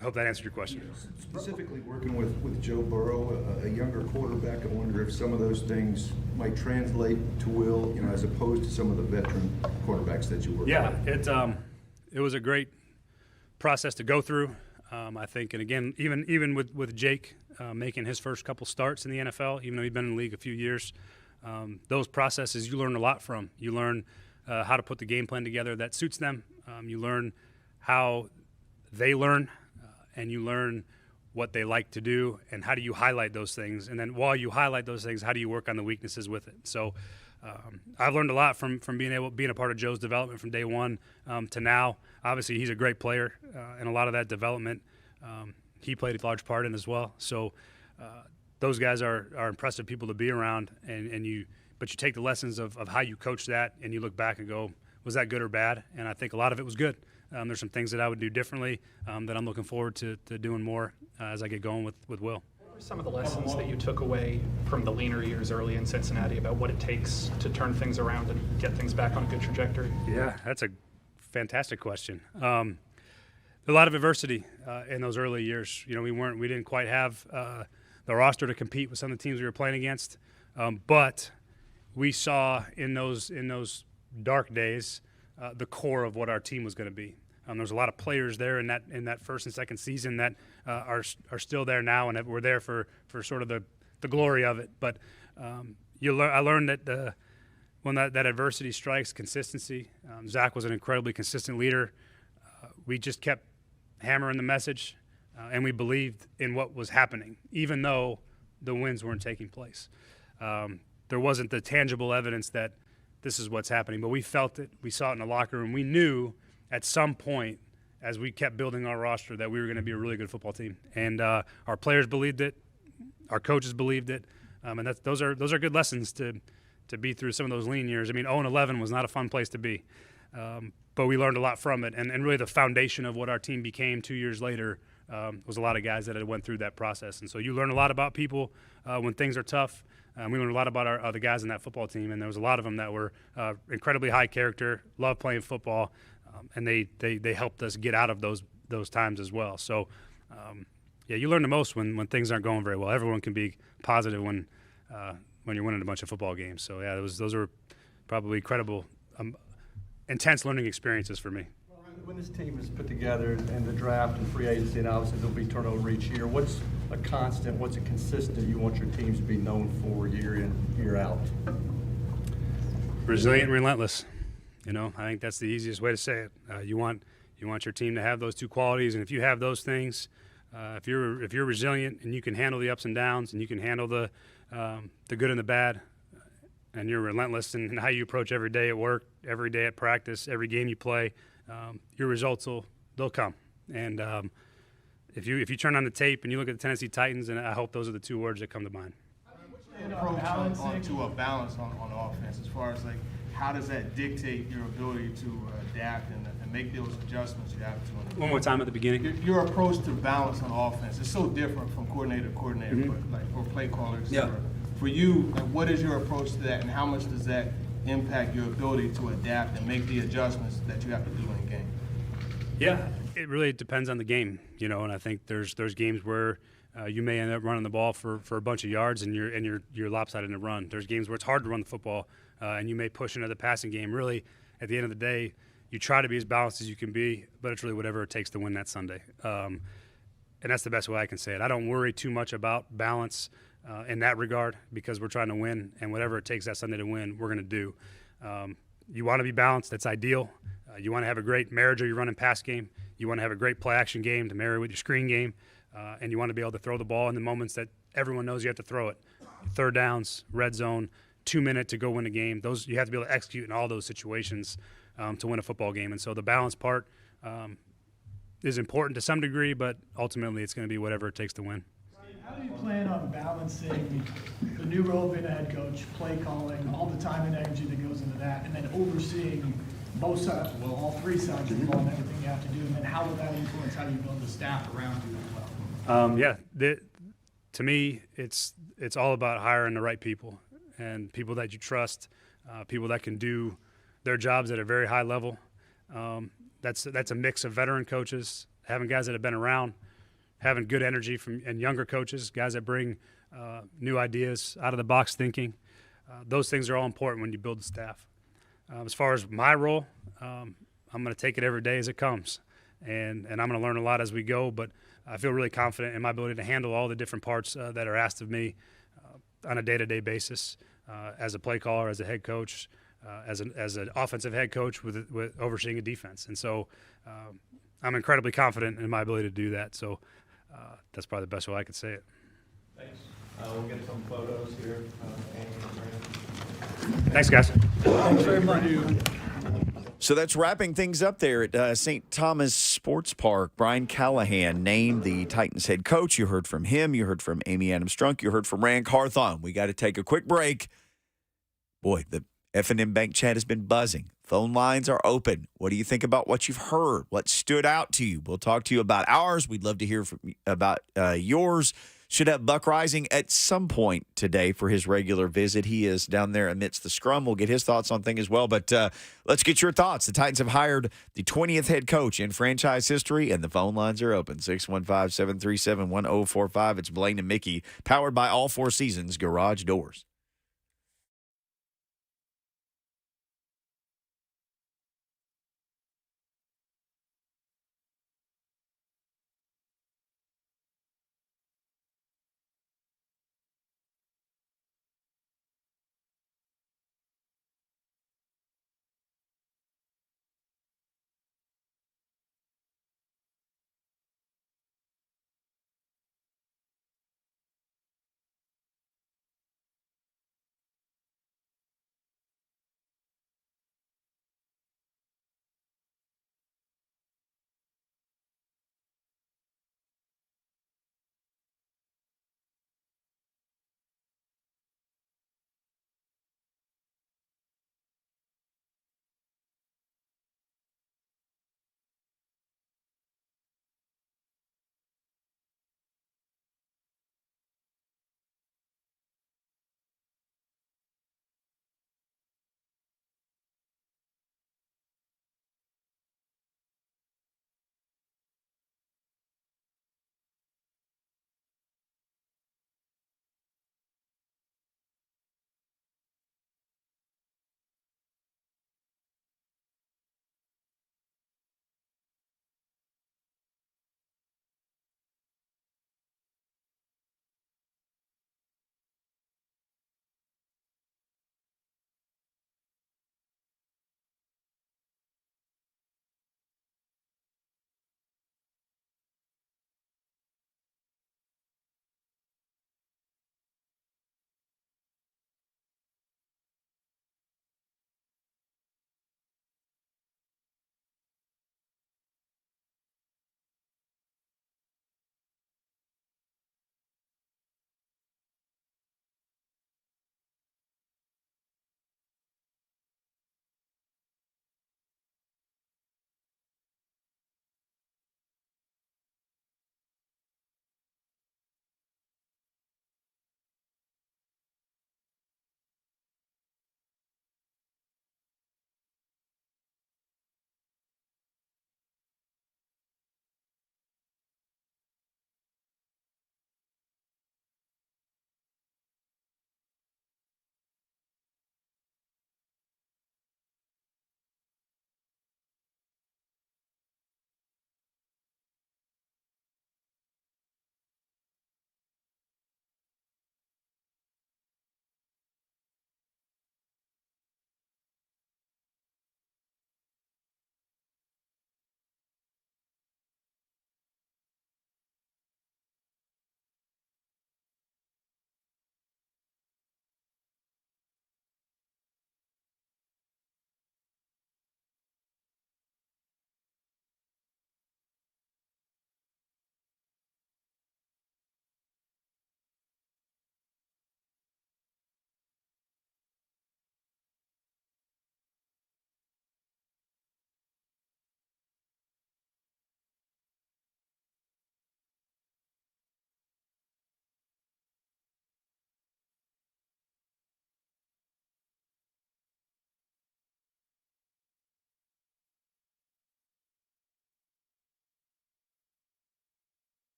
I hope that answered your question. Specifically working with Joe Burrow, a younger quarterback, I wonder if some of those things might translate to Will, as opposed to some of the veteran quarterbacks that you work with. Yeah, it was a great process to go through. I think, and again, even with Jake making his first couple starts in the NFL, even though he'd been in the league a few years, those processes you learn a lot from. You learn how to put the game plan together that suits them. You learn how they learn. And you learn what they like to do and how do you highlight those things. And then while you highlight those things, how do you work on the weaknesses with it? So I've learned a lot from being a part of Joe's development from day one to now. Obviously, he's a great player, and a lot of that development he played a large part in as well. So those guys are impressive people to be around, but you take the lessons of how you coach that and you look back and go, was that good or bad? And I think a lot of it was good. There's some things that I would do differently that I'm looking forward to doing more as I get going with Will. What were some of the lessons that you took away from the leaner years early in Cincinnati about what it takes to turn things around and get things back on a good trajectory? Yeah, that's a fantastic question. A lot of adversity in those early years. We didn't quite have the roster to compete with some of the teams we were playing against, but we saw in those dark days the core of what our team was going to be. There's a lot of players there in that first and second season that are still there now and were there for sort of the glory of it. But I learned that when that adversity strikes, consistency. Zach was an incredibly consistent leader. We just kept hammering the message, and we believed in what was happening, even though the wins weren't taking place. There wasn't the tangible evidence that this is what's happening, but we felt it. We saw it in the locker room. We knew at some point, as we kept building our roster, that we were going to be a really good football team. And our players believed it. Our coaches believed it. And those are good lessons to be through some of those lean years. I mean, 0-11 was not a fun place to be. But we learned a lot from it. And really the foundation of what our team became 2 years later was a lot of guys that had went through that process. And so you learn a lot about people when things are tough. We learned a lot about the guys in that football team, and there was a lot of them that were incredibly high character, loved playing football, and they helped us get out of those times as well. So, yeah, you learn the most when things aren't going very well. Everyone can be positive when you're winning a bunch of football games. So, yeah, those are probably incredible, intense learning experiences for me. When this team is put together and the draft and free agency, and obviously there'll be turnover each year, what's a constant, what's a consistent you want your teams to be known for year in, year out? Resilient and relentless. I think that's the easiest way to say it. You want your team to have those two qualities, and if you have those things, if you're resilient and you can handle the ups and downs and you can handle the good and the bad, and you're relentless in how you approach every day at work, every day at practice, every game you play, your results they'll come. And if you turn on the tape and you look at the Tennessee Titans, and I hope those are the two words that come to mind. Approach onto a balance on offense, as far as like how does that dictate your ability to adapt and make those adjustments you have to? One more time at the beginning. Your approach to balance on offense is so different from coordinator to coordinator, Mm-hmm. or play caller, etc. Yeah. For you, what is your approach to that, and how much does that impact your ability to adapt and make the adjustments that you have to do in a game? Yeah, it really depends on the game, and I think there's games where you may end up running the ball for a bunch of yards and you're lopsided in the run. There's games where it's hard to run the football and you may push into the passing game. Really, at the end of the day, you try to be as balanced as you can be, but it's really whatever it takes to win that Sunday. And that's the best way I can say it. I don't worry too much about balance in that regard, because we're trying to win, and whatever it takes that Sunday to win, we're going to do. You want to be balanced. That's ideal. You want to have a great marriage of your run and pass game. You want to have a great play action game to marry with your screen game. And you want to be able to throw the ball in the moments that everyone knows you have to throw it. Third downs, red zone, 2 minute to go win a game. Those you have to be able to execute in all those situations to win a football game. And so the balance part is important to some degree, but ultimately it's going to be whatever it takes to win. How do you plan on balancing the new role of being a head coach, play calling, all the time and energy that goes into that, and then overseeing both sides, well, all three sides of the ball and everything you have to do, and then how will that influence how you build the staff around you as well? To me, it's all about hiring the right people and people that you trust, people that can do their jobs at a very high level. That's a mix of veteran coaches, having guys that have been around, having good energy and younger coaches, guys that bring new ideas, out of the box thinking. Those things are all important when you build the staff. As far as my role, I'm going to take it every day as it comes, and I'm going to learn a lot as we go. But I feel really confident in my ability to handle all the different parts that are asked of me on a day-to-day basis, as a play caller, as a head coach, as an offensive head coach with overseeing a defense. And so I'm incredibly confident in my ability to do that. So that's probably the best way I could say it. Thanks. We'll get some photos here. Thanks, guys. Thanks very much. So that's wrapping things up there at St. Thomas Sports Park. Brian Callahan named the Titans head coach. You heard from him. You heard from Amy Adams-Strunk. You heard from Rand Carthon. We got to take a quick break. Boy, the F&M Bank chat has been buzzing. Phone lines are open. What do you think about what you've heard? What stood out to you? We'll talk to you about ours. We'd love to hear about yours. Should have Buck Rising at some point today for his regular visit. He is down there amidst the scrum. We'll get his thoughts on things as well. But let's get your thoughts. The Titans have hired the 20th head coach in franchise history, and the phone lines are open. 615-737-1045. It's Blaine and Mickey, powered by All Four Seasons Garage Doors.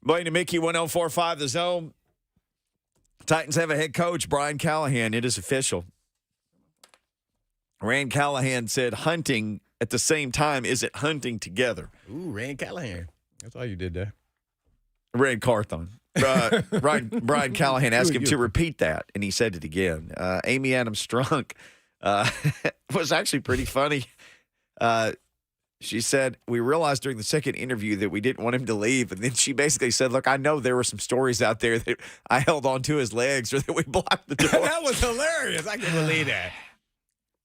Blaine and Mickey, 104.5 The Zone. Titans have a head coach, Brian Callahan. It is official. Rand Callahan said hunting at the same time isn't hunting together. Ooh, Rand Callahan. That's all you did there. Rand Carthon. Brian Callahan asked him to repeat that, and he said it again. Amy Adams Strunk was actually pretty funny. She said, we realized during the second interview that we didn't want him to leave. And then she basically said, look, I know there were some stories out there that I held onto his legs or that we blocked the door. That was hilarious. I can't believe that.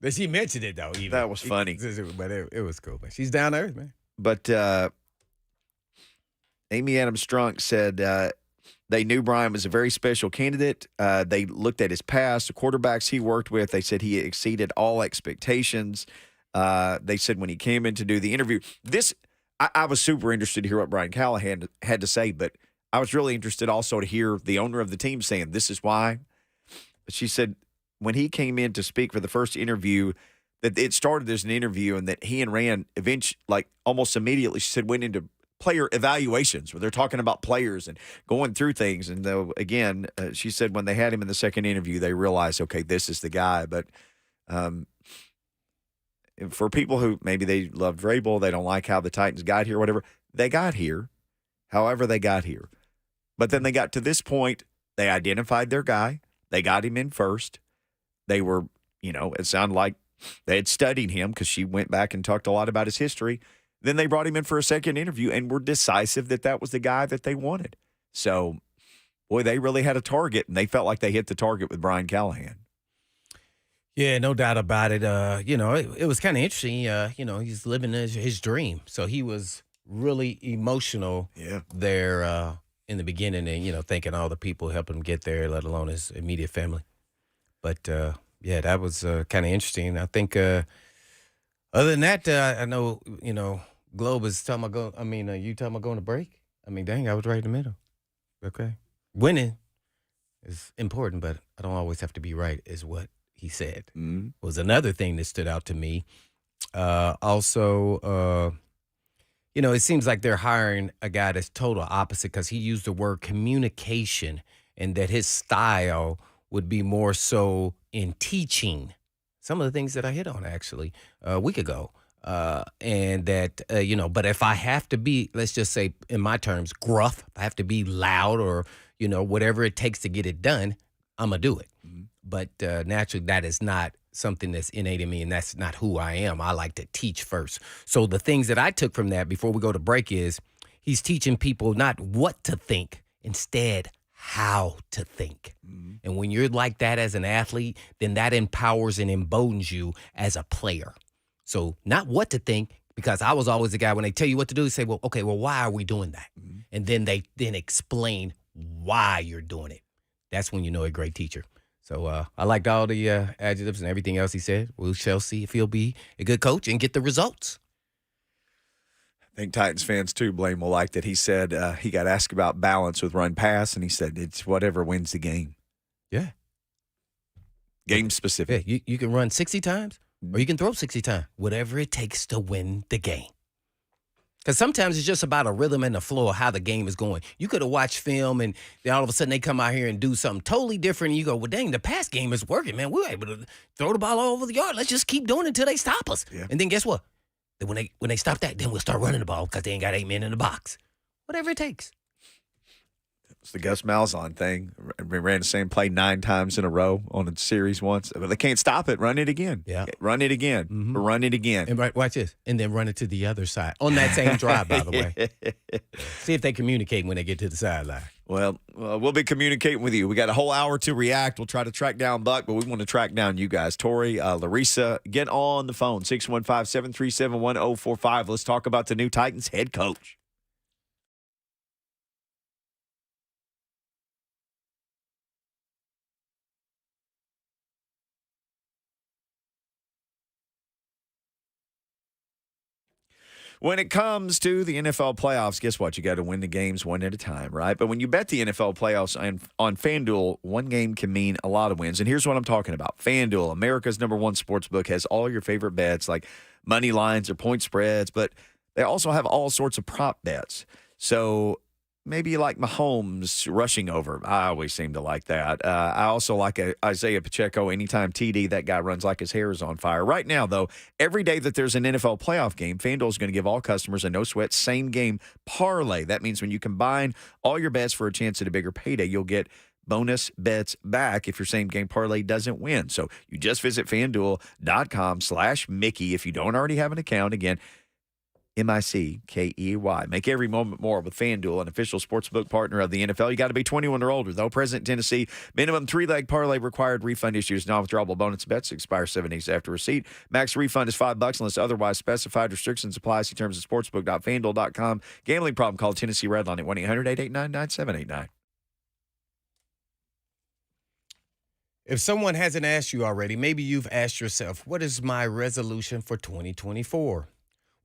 But she mentioned it, though. Even. That was funny. But it was cool, man. She's down to earth, man. But Amy Adams Strunk said they knew Brian was a very special candidate. They looked at his past, the quarterbacks he worked with. They said he exceeded all expectations. They said when he came in to do the interview, I was super interested to hear what Brian Callahan had to say, but I was really interested also to hear the owner of the team saying, this is why. She said when he came in to speak for the first interview, that it started as an interview and that he and Rand eventually, like almost immediately, she said, went into player evaluations where they're talking about players and going through things. And though, again, she said when they had him in the second interview, they realized, okay, this is the guy. But for people who maybe they love Vrabel, they don't like how the Titans got here, whatever, they got here, however they got here. But then they got to this point, they identified their guy, they got him in first. They were, it sounded like they had studied him because she went back and talked a lot about his history. Then they brought him in for a second interview and were decisive that that was the guy that they wanted. So, boy, they really had a target, and they felt like they hit the target with Brian Callahan. Yeah, no doubt about it. It was kind of interesting. He's living his dream. So he was really emotional there in the beginning and, thanking all the people helping him get there, let alone his immediate family. But, that was kind of interesting. I think other than that, I know, Globe is talking about you talking about going to break? I mean, dang, I was right in the middle. Okay. Winning is important, but I don't always have to be right is what he said. Was another thing that stood out to me. Also, it seems like they're hiring a guy that's total opposite because he used the word communication and that his style would be more so in teaching. Some of the things that I hit on actually a week ago. And that, but if I have to be, let's just say in my terms, gruff, if I have to be loud or, whatever it takes to get it done, I'm going to do it. But naturally, that is not something that's innate in me, and that's not who I am. I like to teach first. So the things that I took from that before we go to break is he's teaching people not what to think, instead how to think. And when you're like that as an athlete, then that empowers and emboldens you as a player. So not what to think, because I was always the guy when they tell you what to do, they say, well, okay, well, why are we doing that? And then they explain why you're doing it. That's when you know a great teacher. So I liked all the adjectives and everything else he said. We shall see if he'll be a good coach and get the results. I think Titans fans, too, Blaine, will like that. He said he got asked about balance with run pass, and he said it's whatever wins the game. Yeah. Game specific. Yeah, you can run 60 times or you can throw 60 times. Whatever it takes to win the game. Because sometimes it's just about a rhythm and the flow of how the game is going. You could have watched film and then all of a sudden they come out here and do something totally different. And you go, well, dang, the pass game is working, man. We're able to throw the ball all over the yard. Let's just keep doing it until they stop us. Yeah. And then guess what? Then when they stop that, then we'll start running the ball because they ain't got 8 men in the box. Whatever it takes. It's the Gus Malzahn thing. We ran the same play 9 times in a row on a series once. But they can't stop it. Run it again. Yeah. Run it again. Mm-hmm. Run it again. And watch this. And then run it to the other side. On that same drive, by the way. See if they communicate when they get to the sideline. Well, we'll be communicating with you. We got a whole hour to react. We'll try to track down Buck, but we want to track down you guys. Tori, Larissa, get on the phone. 615-737-1045. Let's talk about the new Titans head coach. When it comes to the NFL playoffs, guess what? You got to win the games one at a time, right? But when you bet the NFL playoffs on FanDuel, one game can mean a lot of wins. And here's what I'm talking about. FanDuel, America's #1 sportsbook, has all your favorite bets like money lines or point spreads, but they also have all sorts of prop bets. So maybe you like Mahomes rushing over. I always seem to like that. I also like Isaiah Pacheco. Anytime TD, that guy runs like his hair is on fire. Right now, though, every day that there's an NFL playoff game, FanDuel is going to give all customers a no-sweat same-game parlay. That means when you combine all your bets for a chance at a bigger payday, you'll get bonus bets back if your same-game parlay doesn't win. So you just visit FanDuel.com/Mickey if you don't already have an account. Again, MICKEY. Make every moment more with FanDuel, an official sportsbook partner of the NFL. You got to be 21 or older, though. Present in Tennessee. Minimum 3-leg parlay required. Refund issues. Non-withdrawable bonus bets expire 7 days after receipt. Max refund is $5 unless otherwise specified. Restrictions apply. See terms at sportsbook.fanduel.com. Gambling problem? Call Tennessee Redline at 1-800-889-9789. If someone hasn't asked you already, maybe you've asked yourself, what is my resolution for 2024?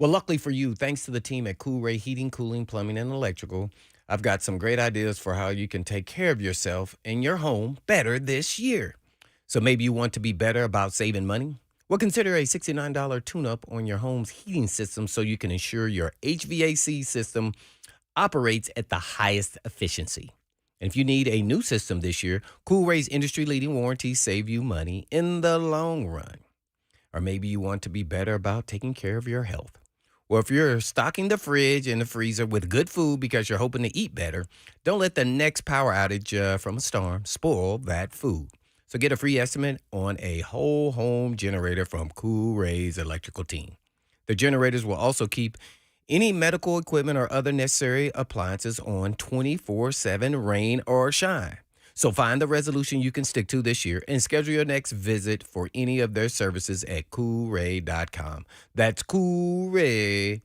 Well, luckily for you, thanks to the team at Cool Ray Heating, Cooling, Plumbing, and Electrical, I've got some great ideas for how you can take care of yourself and your home better this year. So maybe you want to be better about saving money? Well, consider a $69 tune-up on your home's heating system so you can ensure your HVAC system operates at the highest efficiency. And if you need a new system this year, Cool Ray's industry-leading warranties save you money in the long run. Or maybe you want to be better about taking care of your health. Well, if you're stocking the fridge and the freezer with good food because you're hoping to eat better, don't let the next power outage from a storm spoil that food. So get a free estimate on a whole home generator from Cool Ray's electrical team. The generators will also keep any medical equipment or other necessary appliances on 24/7 rain or shine. So find the resolution you can stick to this year and schedule your next visit for any of their services at coolray.com. That's coolray.com.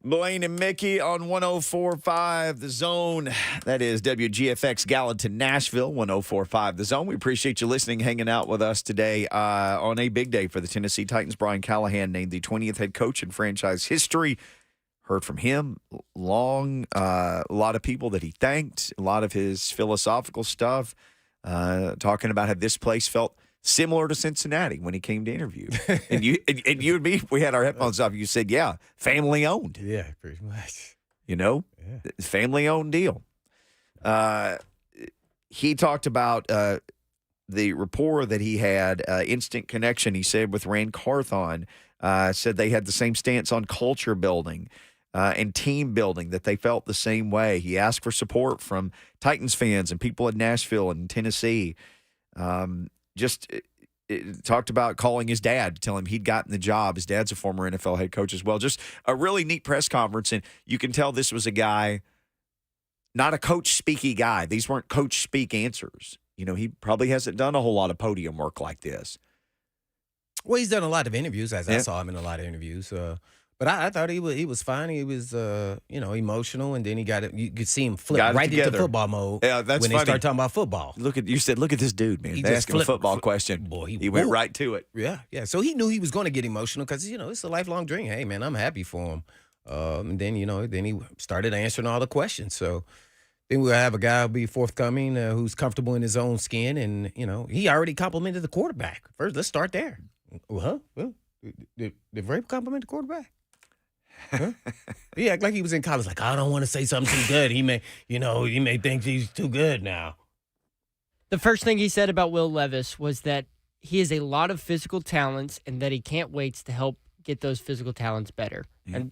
Blaine and Mickey on 104.5 The Zone. That is WGFX Gallatin, Nashville, 104.5 The Zone. We appreciate you listening, hanging out with us today on a big day for the Tennessee Titans. Brian Callahan named the 20th head coach in franchise history. Heard from him a lot of people that he thanked, a lot of his philosophical stuff, talking about how this place felt similar to Cincinnati when he came to interview. And you and me, we had our headphones off. You said, yeah, family owned. Yeah, pretty much. Family owned deal. He talked about the rapport that he had, instant connection, he said, with Rand Carthon. Said they had the same stance on culture building and team building, that they felt the same way. He asked for support from Titans fans and people in Nashville and Tennessee. Talked about calling his dad to tell him he'd gotten the job. His dad's a former NFL head coach as well. Just a really neat press conference, and you can tell this was a guy, not a coach speaky guy. These weren't coach speak answers. He probably hasn't done a whole lot of podium work like this. Well, he's done a lot of interviews, as I saw him in a lot of interviews. But I thought he was fine. He was, emotional, and then he got it. You could see him flip right into football mode. Yeah, that's when funny. they start talking about football. Look at this dude, man. He They just asked him a flipped- football question. Boy, he went right to it. Yeah. So he knew he was going to get emotional because it's a lifelong dream. Hey, man, I'm happy for him. And then then he started answering all the questions. So then we'll have a guy who'll be forthcoming, who's comfortable in his own skin, and he already complimented the quarterback. First, let's start there. Well, did Vrabel compliment the quarterback? Huh? He act like he was in college. Like, I don't want to say something too good. He may think he's too good now. The first thing he said about Will Levis was that he has a lot of physical talents and that he can't wait to help get those physical talents better. Yeah. And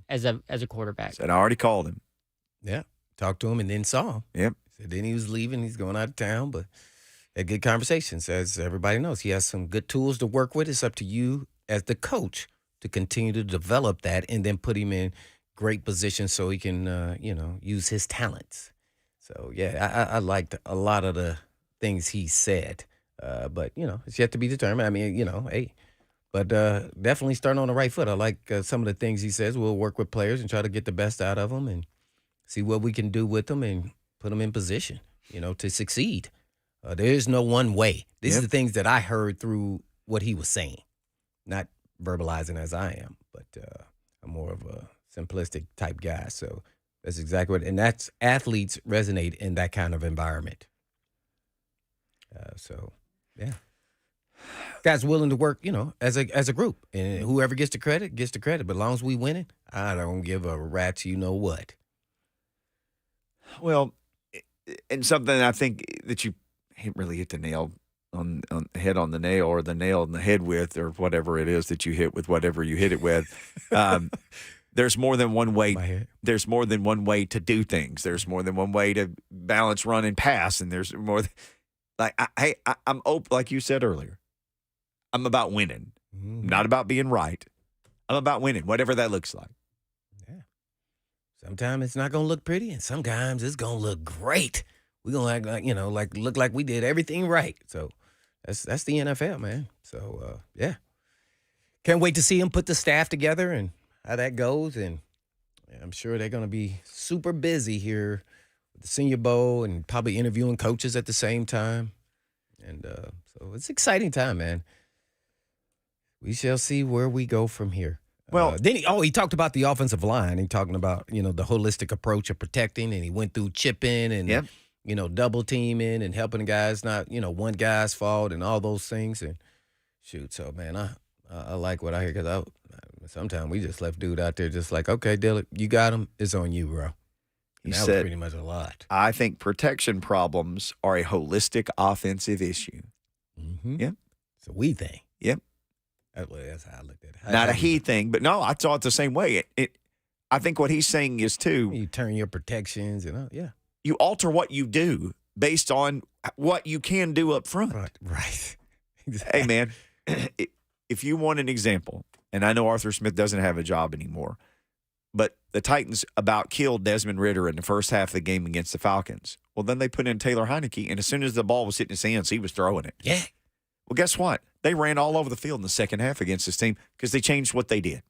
as a quarterback. Said I already called him. Yeah, talked to him and then saw him. Yep. Said then he was leaving. He's going out of town, but had good conversations. As everybody knows, he has some good tools to work with. It's up to you as the coach to continue to develop that and then put him in great positions so he can, use his talents. So, yeah, I liked a lot of the things he said. But, it's yet to be determined. I mean, hey. But definitely starting on the right foot. I like some of the things he says. We'll work with players and try to get the best out of them and see what we can do with them and put them in position, to succeed. There is no one way. These are the things that I heard through what he was saying, not verbalizing as I am, but I'm more of a simplistic type guy. So that's exactly what, and that's athletes resonate in that kind of environment. Guys willing to work, as a group, and whoever gets the credit gets the credit. But as long as we winning, I don't give a rat's what. Well, and something I think that you really hit the nail on the head on the nail, or the nail on the head with, or whatever it is that you hit with, whatever you hit it with. There's more than one way. There's more than one way to do things. There's more than one way to balance, run, and pass. And there's more. I'm open, like you said earlier. I'm about winning, not about being right. I'm about winning, whatever that looks like. Yeah. Sometimes it's not gonna look pretty, and sometimes it's gonna look great. We're gonna act like look like we did everything right. So that's the NFL, man. So yeah. Can't wait to see him put the staff together and how that goes. And I'm sure they're gonna be super busy here with the Senior Bowl and probably interviewing coaches at the same time. And so it's an exciting time, man. We shall see where we go from here. Well, then he talked about the offensive line. He talking about, the holistic approach of protecting, and he went through chipping and, double teaming and helping guys, not, one guy's fault and all those things. And shoot, so, man, I like what I hear, because sometimes we just left dude out there just like, okay, Dillard, you got him. It's on you, bro. He that said, was pretty much a lot. I think protection problems are a holistic offensive issue. Mm-hmm. Yep. It's a we thing. Yep. That's how I looked at it. Not a he thing, but no, I saw it the same way. I think what he's saying is, too, you turn your protections and you alter what you do based on what you can do up front. Right. Exactly. Hey, man, if you want an example, and I know Arthur Smith doesn't have a job anymore, but the Titans about killed Desmond Ridder in the first half of the game against the Falcons. Well, then they put in Taylor Heineke, and as soon as the ball was hitting his hands, he was throwing it. Yeah. Well, guess what? They ran all over the field in the second half against this team because they changed what they did.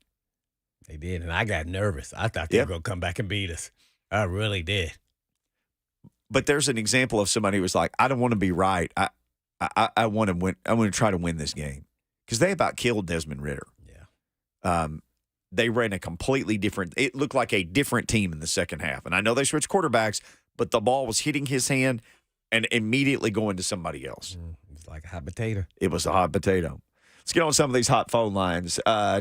They did, and I got nervous. I thought they were going to come back and beat us. I really did. But there's an example of somebody who was like, I don't want to be right. I want to win. I want to try to win this game because they about killed Desmond Ridder. Yeah. They ran a completely different. It looked like a different team in the second half, and I know they switched quarterbacks, but the ball was hitting his hand and immediately going to somebody else. It was like a hot potato. It was a hot potato. Let's get on some of these hot phone lines.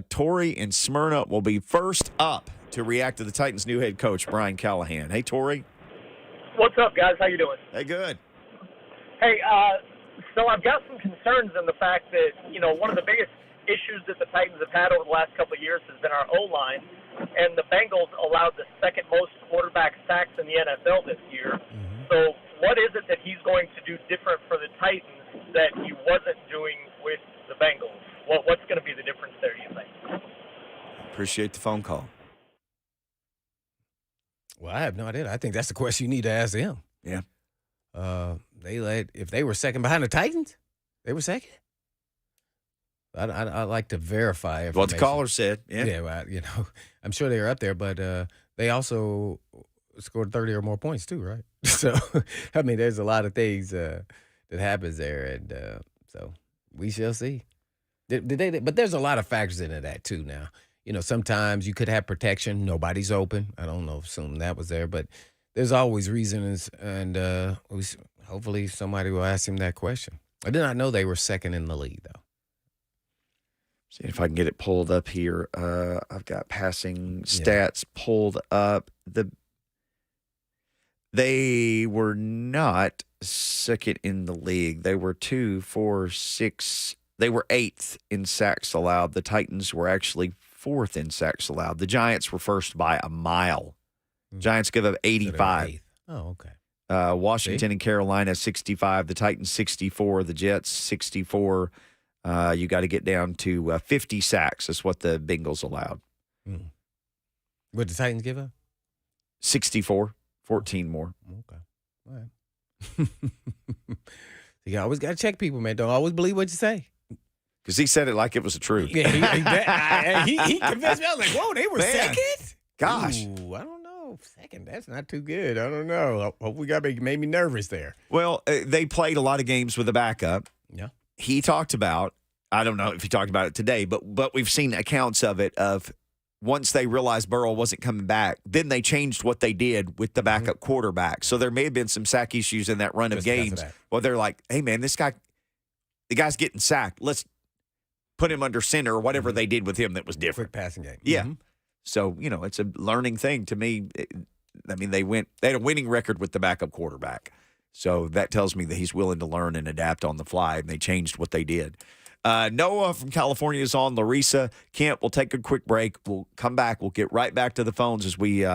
Tori in Smyrna will be first up to react to the Titans' new head coach, Brian Callahan. Hey, Tori. What's up, guys? How you doing? Hey, good. Hey, so I've got some concerns in the fact that, one of the biggest issues that the Titans have had over the last couple of years has been our O-line, and the Bengals allowed the second most quarterback sacks in the NFL this year. So what is it that he's going to do different for the Titans that he wasn't doing with the Bengals? What's going to be the difference there, do you think? Appreciate the phone call. Well, I have no idea. I think that's the question you need to ask them. Yeah. If they were second behind the Titans, they were second. I'd like to verify what the caller said. Yeah. Yeah, well, I'm sure they were up there, but they also scored 30 or more points too, right? So, I mean, there's a lot of things that happens there, and so we shall see. But there's a lot of factors into that too now. Sometimes you could have protection. Nobody's open. I don't know if assume that was there, but there's always reasons, and hopefully somebody will ask him that question. I did not know they were second in the league, though. See if I can get it pulled up here. I've got passing stats pulled up. They were not second in the league. They were 2, 4, 6. They were 8th in sacks allowed. The Titans were actually 4th in sacks allowed. The Giants were first by a mile. Giants give up 85. Oh, okay. Washington and Carolina 65. The Titans 64. The Jets 64. You got to get down to 50 sacks. That's what the Bengals allowed. What did the Titans give up? 64. 14 more. Okay. All right. You always got to check people, man. Don't always believe what you say. Because he said it like it was the truth. Yeah, he convinced me. I was like, whoa, they were second? Gosh. Ooh, I don't know. Second, that's not too good. I don't know. Hope we made me nervous there. Well, they played a lot of games with a backup. Yeah. He talked about, I don't know if he talked about it today, but we've seen accounts of it of once they realized Burrow wasn't coming back, then they changed what they did with the backup quarterback. So there may have been some sack issues in that run of games. Well, they're like, hey, man, the guy's getting sacked. Let's put him under center or whatever they did with him that was different. Quick passing game. Yeah. So, it's a learning thing to me. They had a winning record with the backup quarterback. So that tells me that he's willing to learn and adapt on the fly, and they changed what they did. Noah from California is on. Larissa, Kent, we'll take a quick break. We'll come back. We'll get right back to the phones as we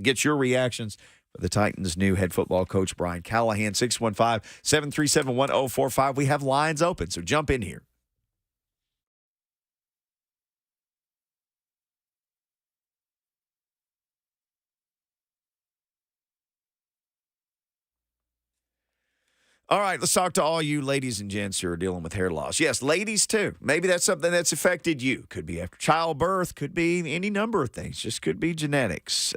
get your reactions for the Titans' new head football coach, Brian Callahan, 615-737-1045. We have lines open, so jump in here. All right, let's talk to all you ladies and gents who are dealing with hair loss. Yes, ladies too. Maybe that's something that's affected you. Could be after childbirth, could be any number of things. Just could be genetics.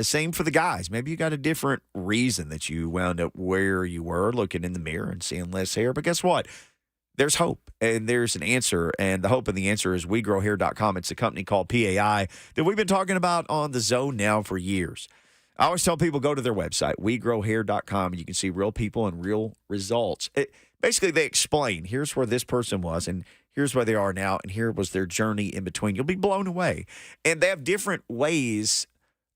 Same for the guys. Maybe you got a different reason that you wound up where you were, looking in the mirror and seeing less hair. But guess what? There's hope, and there's an answer, and the hope and the answer is WeGrowHair.com. It's a company called PAI that we've been talking about on the Zone now for years. I always tell people, go to their website, WeGrowHair.com, and you can see real people and real results. Basically, they explain, here's where this person was, and here's where they are now, and here was their journey in between. You'll be blown away. And they have different ways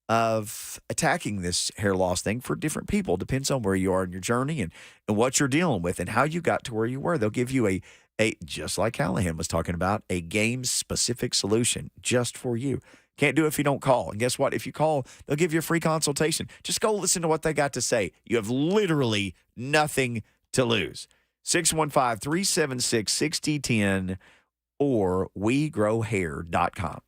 of attacking this hair loss thing for different people. Depends on where you are in your journey and what you're dealing with and how you got to where you were. They'll give you a just like Callahan was talking about, a game-specific solution just for you. Can't do it if you don't call. And guess what? If you call, they'll give you a free consultation. Just go listen to what they got to say. You have literally nothing to lose. 615-376-6010 or WeGrowHair.com.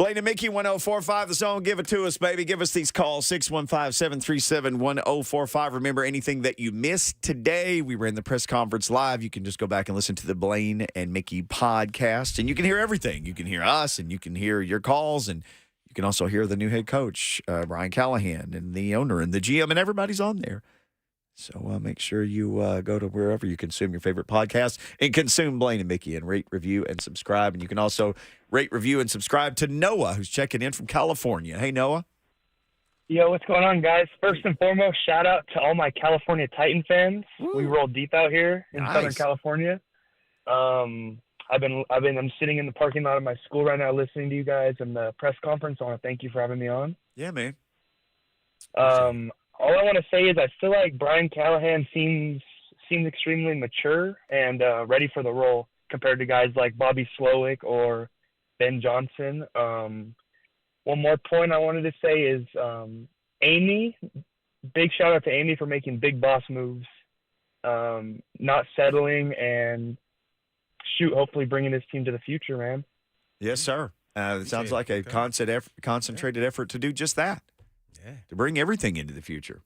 Blaine and Mickey, 1045 The Zone. Give it to us, baby. Give us these calls, 615-737-1045. Remember, anything that you missed today, we were in the press conference live. You can just go back and listen to the Blaine and Mickey podcast, and you can hear everything. You can hear us, and you can hear your calls, and you can also hear the new head coach, Brian Callahan, and the owner, and the GM, and everybody's on there. So make sure you go to wherever you consume your favorite podcast and consume Blaine and Mickey and rate, review, and subscribe. And you can also rate, review, and subscribe to Noah, who's checking in from California. Hey, Noah. Yo, what's going on, guys? First and foremost, shout out to all my California Titan fans. Woo. We roll deep out here in Southern California. I'm sitting in the parking lot of my school right now listening to you guys in the press conference. I want to thank you for having me on. Yeah, man. All I want to say is I feel like Brian Callahan seems extremely mature and ready for the role compared to guys like Bobby Slowick or Ben Johnson. One more point I wanted to say is Amy. Big shout out to Amy for making big boss moves, not settling, and hopefully bringing this team to the future, man. Yes, sir. It sounds like a concentrated effort to do just that. Yeah. To bring everything into the future.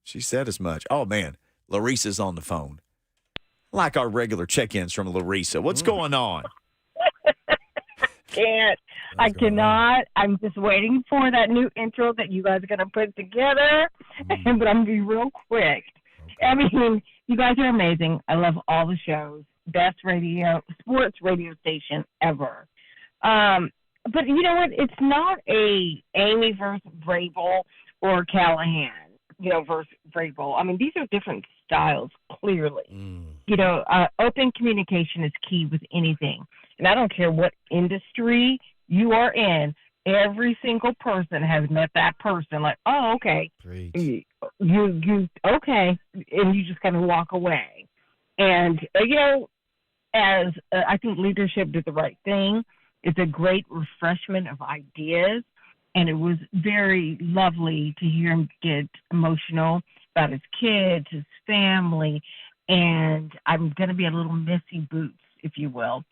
She said as much. Oh, man. Larissa's on the phone. Like our regular check-ins from Larissa. What's going on? Can't. I cannot. I'm just waiting for that new intro that you guys are going to put together. But I'm going to be real quick. Okay. I mean, you guys are amazing. I love all the shows. Best sports radio station ever. But you know what? It's not a Amy versus Vrabel or Callahan, versus Vrabel. I mean, these are different styles, clearly. Open communication is key with anything. And I don't care what industry you are in, every single person has met that person like, oh, okay. You okay. And you just kind of walk away. And, as I think leadership did the right thing. It's a great refreshment of ideas, and it was very lovely to hear him get emotional about his kids, his family, and I'm going to be a little missy boots, if you will.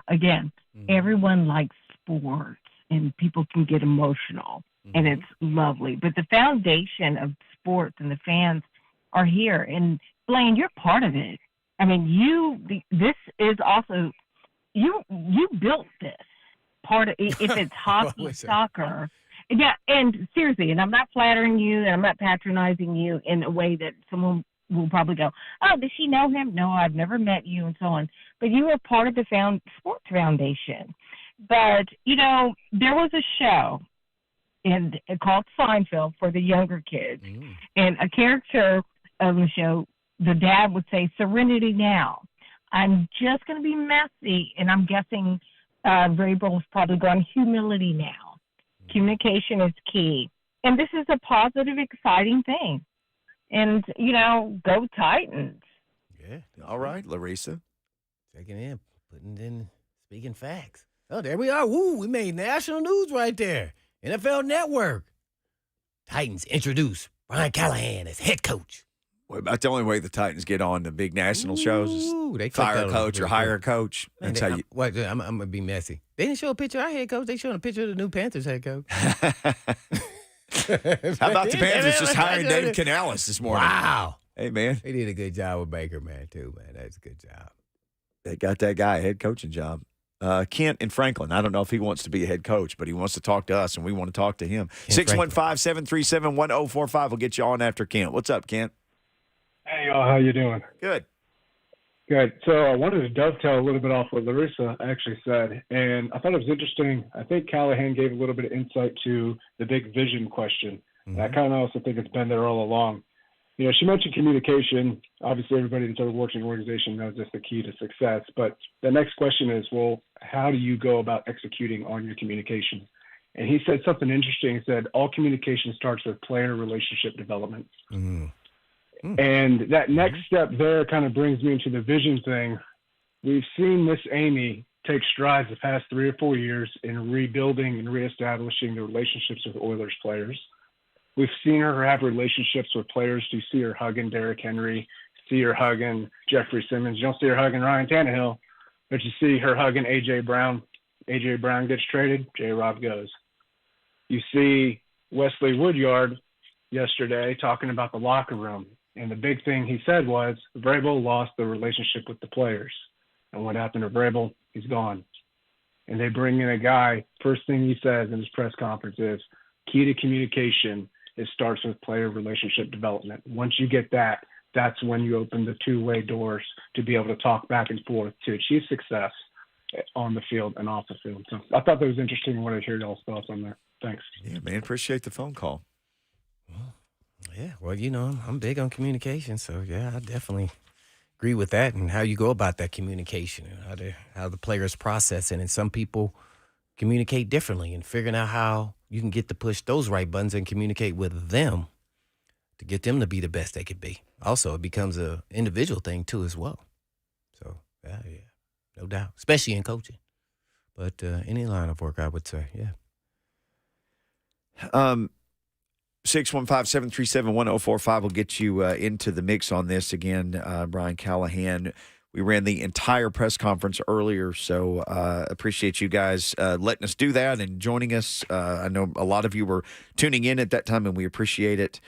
Again, everyone likes sports, and people can get emotional, and it's lovely. But the foundation of sports and the fans are here, and Blaine, you're part of it. I mean, this is also... You built this part of if it's hockey, soccer. Yeah, and seriously, and I'm not flattering you and I'm not patronizing you in a way that someone will probably go, oh, does she know him? No, I've never met you and so on. But you are part of the sports foundation. But, there was a show called Seinfeld for the younger kids. And a character of the show, the dad would say, serenity now. I'm just going to be messy, and I'm guessing Vrabel's probably going humility now. Communication is key. And this is a positive, exciting thing. And, go Titans. Yeah. All right, Larissa. Checking in, speaking facts. Oh, there we are. Woo, we made national news right there. NFL Network. Titans introduce Brian Callahan as head coach. Well, about the only way the Titans get on the big national shows is fire a coach or hire a coach. That's how you. I'm going to be messy. They didn't show a picture of our head coach. They showed a picture of the new Panthers head coach. How about the Panthers just hiring Dave Canales this morning? Wow. Hey, man. They did a good job with Baker, man, too, man. That's a good job. They got that guy a head coaching job. Kent in Franklin. I don't know if he wants to be a head coach, but he wants to talk to us, and we want to talk to him. 615-737-1045 will get you on after Kent. What's up, Kent? Hey, y'all, how you doing? Good. Good. So I wanted to dovetail a little bit off what Larissa actually said, and I thought it was interesting. I think Callahan gave a little bit of insight to the big vision question, and I kind of also think it's been there all along. She mentioned communication. Obviously, everybody that's ever worked in an organization knows that's the key to success, but the next question is, well, how do you go about executing on your communication? And he said something interesting. He said, all communication starts with player relationship development. And that next step there kind of brings me into the vision thing. We've seen Miss Amy take strides the past 3 or 4 years in rebuilding and reestablishing the relationships with Oilers players. We've seen her have relationships with players. You see her hugging Derrick Henry, see her hugging Jeffrey Simmons. You don't see her hugging Ryan Tannehill, but you see her hugging A.J. Brown. A.J. Brown gets traded, J-Rob goes. You see Wesley Woodyard yesterday talking about the locker room. And the big thing he said was Vrabel lost the relationship with the players. And what happened to Vrabel? He's gone. And they bring in a guy, first thing he says in his press conference is, key to communication, it starts with player relationship development. Once you get that, that's when you open the two-way doors to be able to talk back and forth to achieve success on the field and off the field. So I thought that was interesting. I wanted to hear y'all's thoughts on that. Thanks. Yeah, man. Appreciate the phone call. Yeah, well, I'm big on communication, so yeah, I definitely agree with that and how you go about that communication and how the players process it. And some people communicate differently and figuring out how you can get to push those right buttons and communicate with them to get them to be the best they could be. Also, it becomes an individual thing too as well. So, yeah, no doubt, especially in coaching. But any line of work, I would say, yeah. 615-737-1045 will get you into the mix on this again, Brian Callahan. We ran the entire press conference earlier, so appreciate you guys letting us do that and joining us. I know a lot of you were tuning in at that time, and we appreciate it.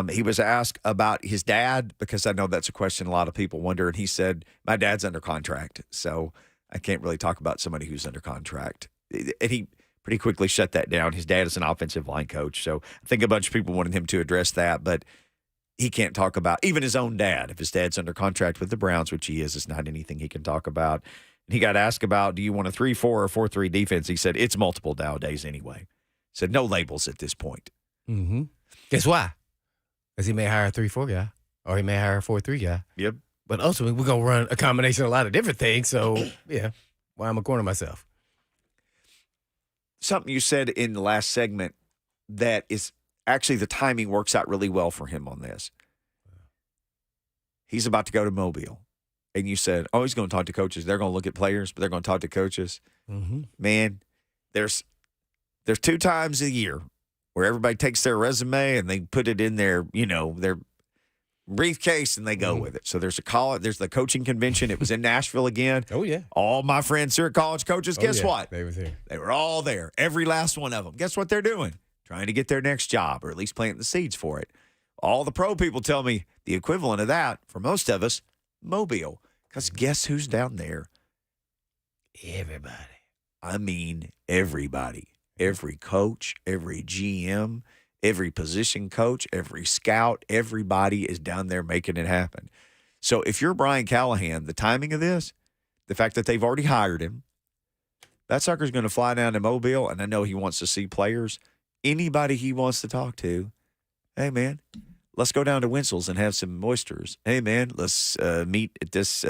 He was asked about his dad, because I know that's a question a lot of people wonder, and he said, my dad's under contract, so I can't really talk about somebody who's under contract. And he pretty quickly shut that down. His dad is an offensive line coach, so I think a bunch of people wanted him to address that, but he can't talk about even his own dad. If his dad's under contract with the Browns, which he is, it's not anything he can talk about. And he got asked about, do you want a 3-4 or 4-3 defense? He said, it's multiple nowadays anyway. He said, no labels at this point. Mm-hmm. Guess why? Because he may hire a 3-4 guy, or he may hire a 4-3 guy. Yep. But ultimately, we're going to run a combination of a lot of different things, so, yeah, why am I cornering myself? Something you said in the last segment that is actually the timing works out really well for him on this. He's about to go to Mobile. And you said, oh, he's going to talk to coaches. They're going to look at players, but they're going to talk to coaches. Mm-hmm. Man, there's 2 times a year where everybody takes their resume and they put it in their briefcase and they go with it. So there's the coaching convention. It was in Nashville again. Oh, yeah. All my friends who are college coaches, guess what? They was here. They were all there. Every last one of them. Guess what they're doing? Trying to get their next job, or at least planting the seeds for it. All the pro people tell me the equivalent of that, for most of us, Mobile. Because guess who's down there? Everybody. I mean, everybody. Every coach, every GM, every position coach, every scout, everybody is down there making it happen. So if you're Brian Callahan, the timing of this, the fact that they've already hired him, that sucker's going to fly down to Mobile, and I know he wants to see players. Anybody he wants to talk to, hey, man, let's go down to Winsel's and have some oysters. Hey, man, let's meet at this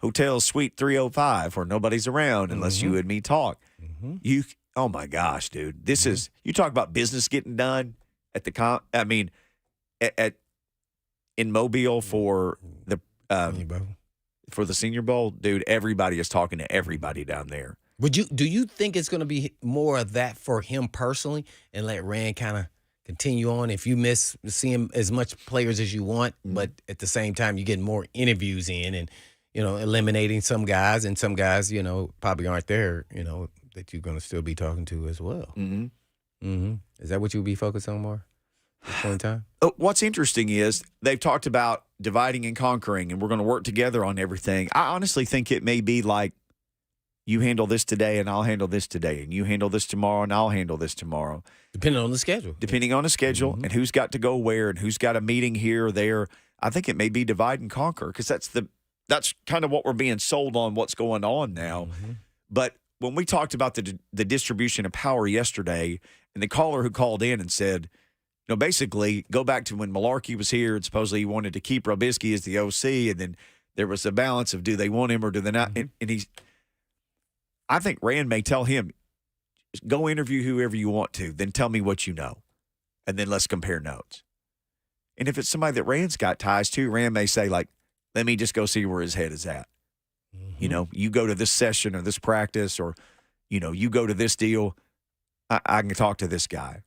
hotel suite 305 where nobody's around unless you and me talk. Mm-hmm. Oh, my gosh, dude. This is – you talk about business getting done at the in Mobile for the Senior Bowl. Dude, everybody is talking to everybody down there. Do you think it's going to be more of that for him personally and let Rand kind of continue on if you miss seeing as much players as you want, but at the same time you're getting more interviews in and, eliminating some guys, and some guys, probably aren't there, that you're going to still be talking to as well. Mm-hmm. Mm-hmm. Is that what you'll be focused on more at this point in time? What's interesting is they've talked about dividing and conquering, and we're going to work together on everything. I honestly think it may be like, you handle this today and I'll handle this today, and you handle this tomorrow and I'll handle this tomorrow. Depending on the schedule. And who's got to go where and who's got a meeting here or there. I think it may be divide and conquer, because that's kind of what we're being sold on, what's going on now. Mm-hmm. But when we talked about the distribution of power yesterday, and the caller who called in and said, basically go back to when Malarkey was here, and supposedly he wanted to keep Robisky as the OC, and then there was a balance of do they want him or do they not? Mm-hmm. And I think Rand may tell him, go interview whoever you want to, then tell me what you know, and then let's compare notes. And if it's somebody that Rand's got ties to, Rand may say, like, let me just go see where his head is at. Mm-hmm. You go to this session or this practice, or, you go to this deal, I can talk to this guy.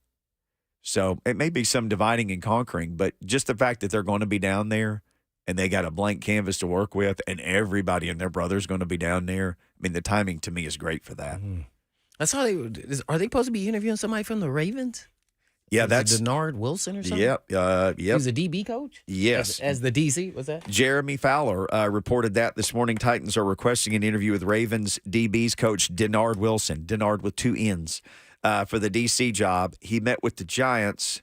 So it may be some dividing and conquering, but just the fact that they're going to be down there, and they got a blank canvas to work with, and everybody and their brother's going to be down there. I mean, the timing to me is great for that. That's how are they supposed to be interviewing somebody from the Ravens? Yeah, Is it that's Denard Wilson or something. Yep. Yep. He's a DB coach. Yes. As the DC. What's that? Jeremy Fowler reported that this morning. Titans are requesting an interview with Ravens DB's coach Denard Wilson. Denard with 2 N's for the DC job. He met with the Giants.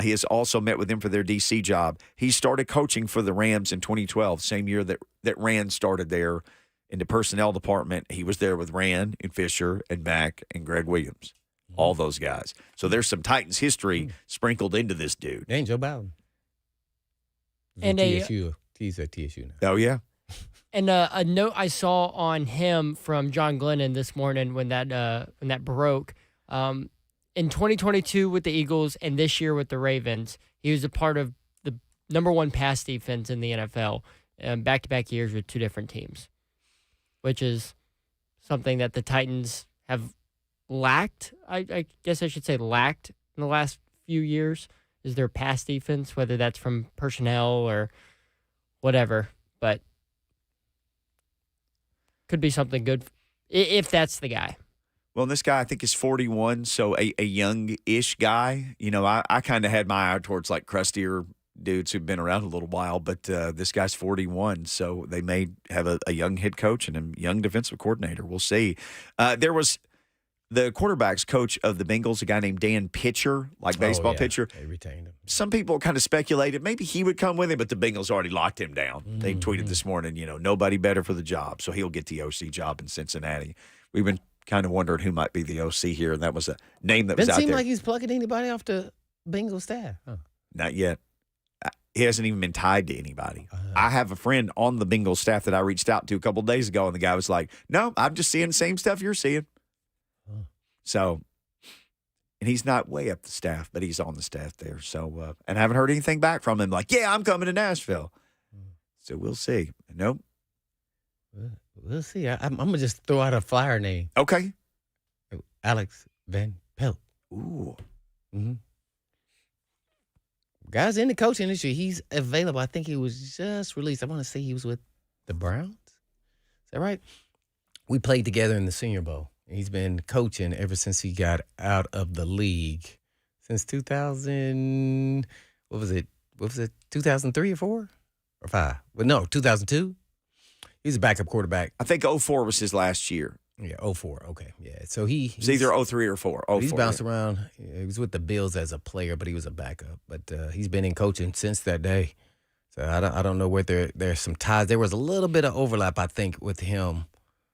He has also met with them for their DC job. He started coaching for the Rams in 2012, same year that Rand started there in the personnel department. He was there with Rand and Fisher and Mack and Greg Williams, all those guys. So there's some Titans history sprinkled into this dude. And Joe Bowden. And he's at TSU now. Oh, yeah. And a note I saw on him from John Glennon this morning when that broke. In 2022 with the Eagles and this year with the Ravens, he was a part of the #1 pass defense in the NFL, back-to-back years with 2 different teams, which is something that the Titans have lacked. I guess I should say lacked in the last few years, is their pass defense, whether that's from personnel or whatever. But could be something good if that's the guy. Well, this guy, I think, is 41, so a young-ish guy. You know, I kind of had my eye towards, like, crustier dudes who've been around a little while, but this guy's 41, so they may have a young head coach and a young defensive coordinator. We'll see. There was the quarterback's coach of the Bengals, a guy named Dan Pitcher, like baseball pitcher. They retained him. Some people kind of speculated maybe he would come with him, but the Bengals already locked him down. They tweeted this morning, nobody better for the job, so he'll get the OC job in Cincinnati. We've been kind of wondering who might be the OC here, and that was a name that was out there. Doesn't seem like he's plucking anybody off the Bengals staff. Huh. Not yet. He hasn't even been tied to anybody. I have a friend on the Bengals staff that I reached out to a couple of days ago, and the guy was like, no, I'm just seeing the same stuff you're seeing. So, and he's not way up the staff, but he's on the staff there. So, and I haven't heard anything back from him like, yeah, I'm coming to Nashville. So we'll see. Nope. We'll see. I'm going to just throw out a flyer name. Okay. Alex Van Pelt. Ooh. Mm-hmm. Guy's in the coaching industry. He's available. I think he was just released. I want to say he was with the Browns. Is that right? We played together in the Senior Bowl. He's been coaching ever since he got out of the league. Since 2000, what was it? 2003 or 4? Or 5? Well, no, 2002. He's a backup quarterback. I think 04 was his last year. Yeah, 04. Okay, yeah. So he's either 03 or 4. He's bounced around. He was with the Bills as a player, but he was a backup. But he's been in coaching since that day. So I don't know whether there's some ties. There was a little bit of overlap, I think, with him.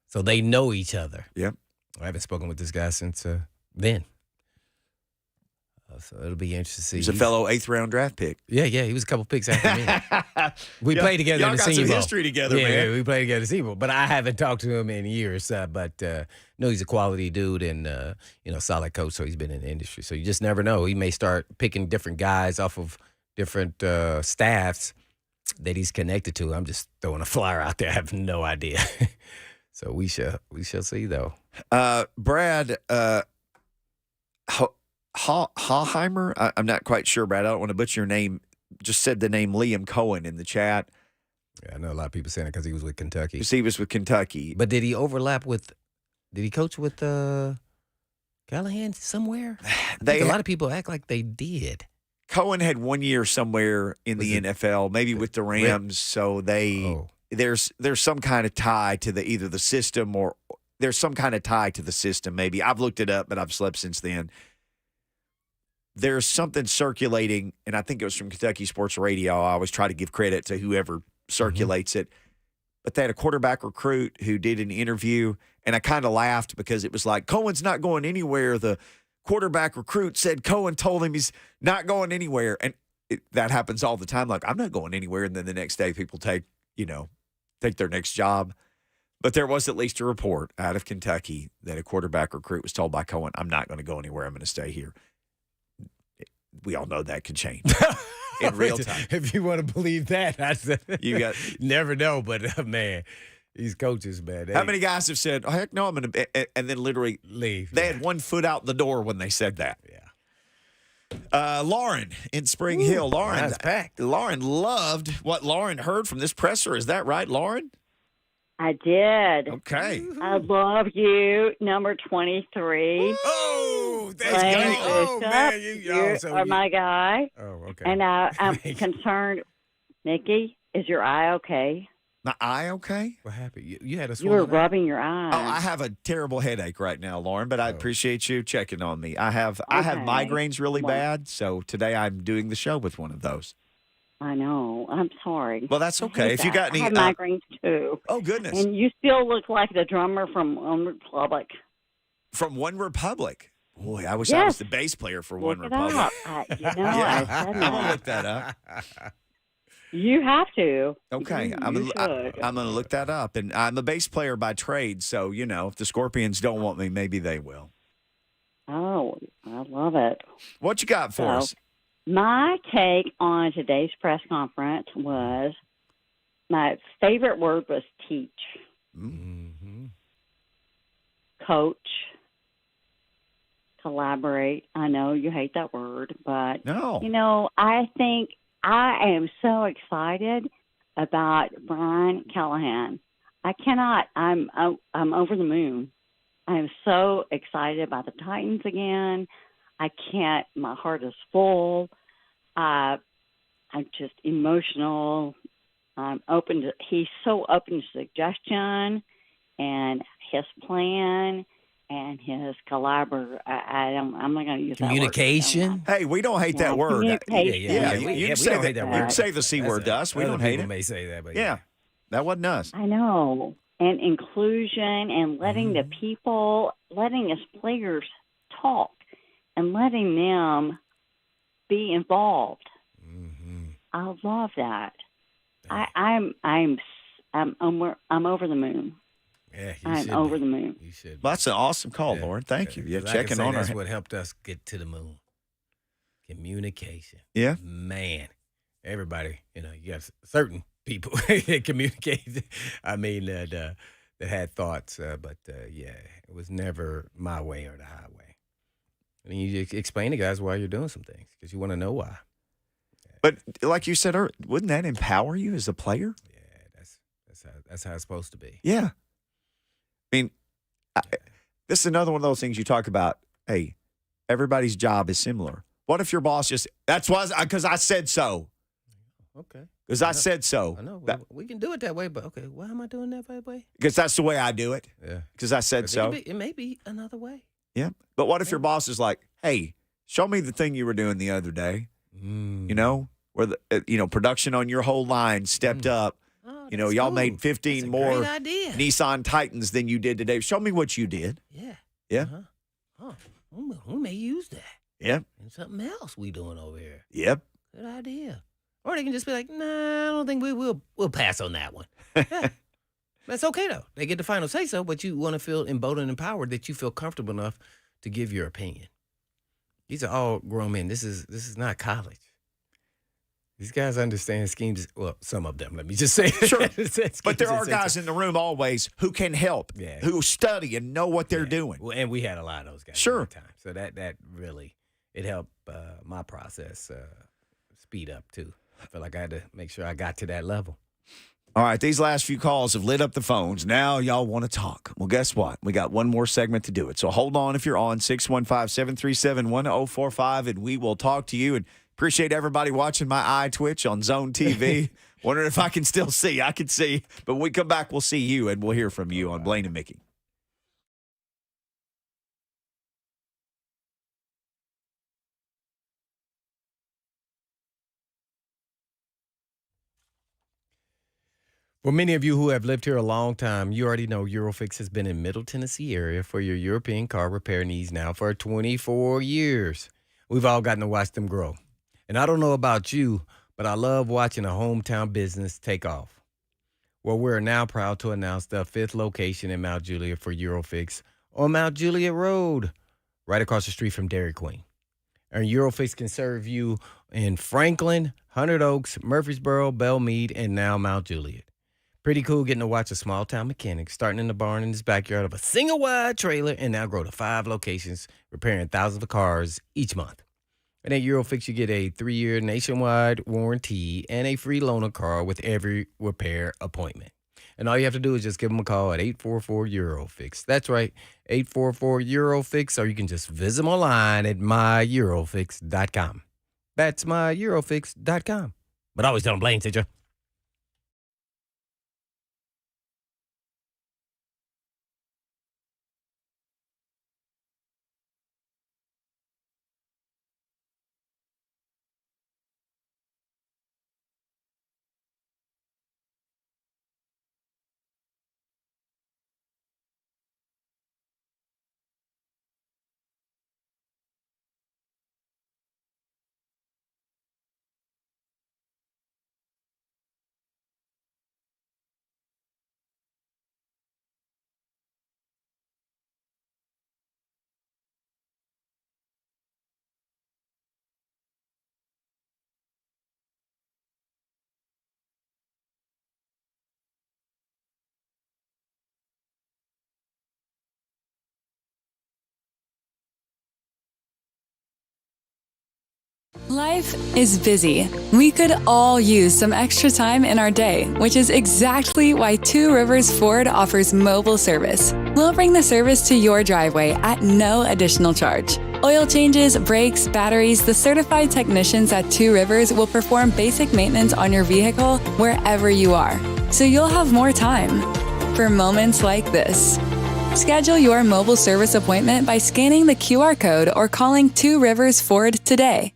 So they know each other. Yep. I haven't spoken with this guy since then. So it'll be interesting to see. He's a fellow 8th-round draft pick. Yeah, he was a couple picks after me. We played together in the Senior Bowl. Y'all got some history together, man. Yeah, we played together in the Senior Bowl. But I haven't talked to him in years. But no, he's a quality dude and solid coach. So he's been in the industry. So you just never know. He may start picking different guys off of different staffs that he's connected to. I'm just throwing a flyer out there. I have no idea. So we shall see though. Brad. Hallheimer? I'm not quite sure, Brad. I don't want to butcher your name. Just said the name Liam Cohen in the chat. Yeah, I know a lot of people saying it because he was with Kentucky. Because he was with Kentucky. But did he overlap with – did he coach with Callahan somewhere? A lot of people act like they did. Cohen had 1 year somewhere in the NFL, maybe with the Rams. So there's some kind of tie to either the system or there's some kind of tie to the system maybe. I've looked it up, but I've slept since then. There's something circulating, and I think it was from Kentucky Sports Radio. I always try to give credit to whoever circulates it. But they had a quarterback recruit who did an interview, and I kind of laughed because it was like, Cohen's not going anywhere. The quarterback recruit said Cohen told him he's not going anywhere. And that happens all the time. Like, I'm not going anywhere. And then the next day people take their next job. But there was at least a report out of Kentucky that a quarterback recruit was told by Cohen, I'm not going to go anywhere. I'm going to stay here. We all know that could change in real time. If you want to believe that, you got never know. But man, these coaches, man. How many guys have said, "Oh heck no, I'm going to," and then literally leave? They had 1 foot out the door when they said that. Lauren in Spring Hill. Lauren, that's packed. Lauren loved what Lauren heard from this presser. Is that right, Lauren? I did. Okay. I love you, number 23. Oh, that's Blaine great. Oh, Bishop, man. you are my guy. Oh, okay. And I'm concerned, Mickey, is your eye okay? My eye okay? What happened? You had a You were swollen eye? rubbing your eye. Oh, I have a terrible headache right now, Lauren, but I appreciate you checking on me. I have migraines really bad, so today I'm doing the show with one of those. I know. I'm sorry. Well, that's I okay. hate If you that. got any I have migraines too. Oh, goodness. And you still look like the drummer from Republic. From One Republic. Boy, I wish I was Yes. the bass player for Look One it Republic. up. I said I'm that. gonna look that up. You have to. Okay, You I'm should. going to look that up. And I'm a bass player by trade, so, if the Scorpions don't want me, maybe they will. Oh, I love it. What you got for us? My take on today's press conference was my favorite word was teach, coach, collaborate. I know you hate that word, but no. I think I am so excited about Brian Callahan. I cannot. I'm over the moon. I am so excited about the Titans again. I can't. My heart is full. I'm just emotional. I'm open to. He's so open to suggestion, and his plan, and his collaborator. I'm not going to use Communication. Hey, we don't hate that word. Communication. You can say the C word to us. We don't hate it. May say that, but yeah, that wasn't us. I know. And inclusion and letting the people, letting us players talk and letting them be involved. I love that. I'm over the moon. Yeah, I'm over the moon. You should. Well, that's an awesome call, Lauren. Thank you. Yeah, 'Cause I can checking say on that's her. what helped us get to the moon. Communication. Yeah. Man, everybody, you got certain people communicate. I mean, that had thoughts, but yeah, it was never my way or the highway. I mean, you explain to guys why you're doing some things because you want to know why. But like you said, wouldn't that empower you as a player? Yeah, that's how it's supposed to be. Yeah. I mean, this is another one of those things you talk about. Hey, everybody's job is similar. What if your boss that's why, because I said so. Okay. Because I said so. I know. We can do it that way, but okay, why am I doing that way? Because that's the way I do it. Yeah. Because I said so. It may be another way. Yeah. But what if your boss is like, hey, show me the thing you were doing the other day? Where the production on your whole line stepped up. Y'all made 15 more great idea. Nissan Titans than you did today. Show me what you did. Yeah. Yeah. Oh, we may use that. Yep. And something else we doing over here. Yep. Good idea. Or they can just be like, nah, I don't think we'll pass on that one. Yeah. That's okay though. They get the final say so, but you want to feel emboldened and empowered that you feel comfortable enough to give your opinion. These are all grown men. This is not college. These guys understand schemes. Well, some of them, let me just say. Sure. But there are guys in the room always who can help, who study and know what they're doing. Well, and we had a lot of those guys Sure. at the time. So that really, it helped my process speed up too. I felt like I had to make sure I got to that level. All right, these last few calls have lit up the phones. Now y'all want to talk. Well, guess what? We got one more segment to do it. So hold on if you're on 615-737-1045, and we will talk to you. And appreciate everybody watching my eye twitch on Zone TV. Wondering if I can still see. I can see. But when we come back, we'll see you, and we'll hear from you on Blaine and Mickey. For many of you who have lived here a long time, you already know Eurofix has been in Middle Tennessee area for your European car repair needs now for 24 years. We've all gotten to watch them grow. And I don't know about you, but I love watching a hometown business take off. Well, we're now proud to announce the 5th location in Mount Juliet for Eurofix on Mount Juliet Road, right across the street from Dairy Queen. And Eurofix can serve you in Franklin, Hundred Oaks, Murfreesboro, Belmead, and now Mount Juliet. Pretty cool getting to watch a small-town mechanic starting in the barn in his backyard of a single-wide trailer and now grow to 5 locations, repairing thousands of cars each month. And at Eurofix, you get a 3-year nationwide warranty and a free loaner car with every repair appointment. And all you have to do is just give them a call at 844-EUROFIX. That's right, 844-EUROFIX, or you can just visit them online at myeurofix.com. That's myeurofix.com. But always tell them Blaine said you. Life is busy. We could all use some extra time in our day, which is exactly why Two Rivers Ford offers mobile service. We'll bring the service to your driveway at no additional charge. Oil changes, brakes, batteries, the certified technicians at Two Rivers will perform basic maintenance on your vehicle wherever you are, so you'll have more time for moments like this. Schedule your mobile service appointment by scanning the QR code or calling Two Rivers Ford today.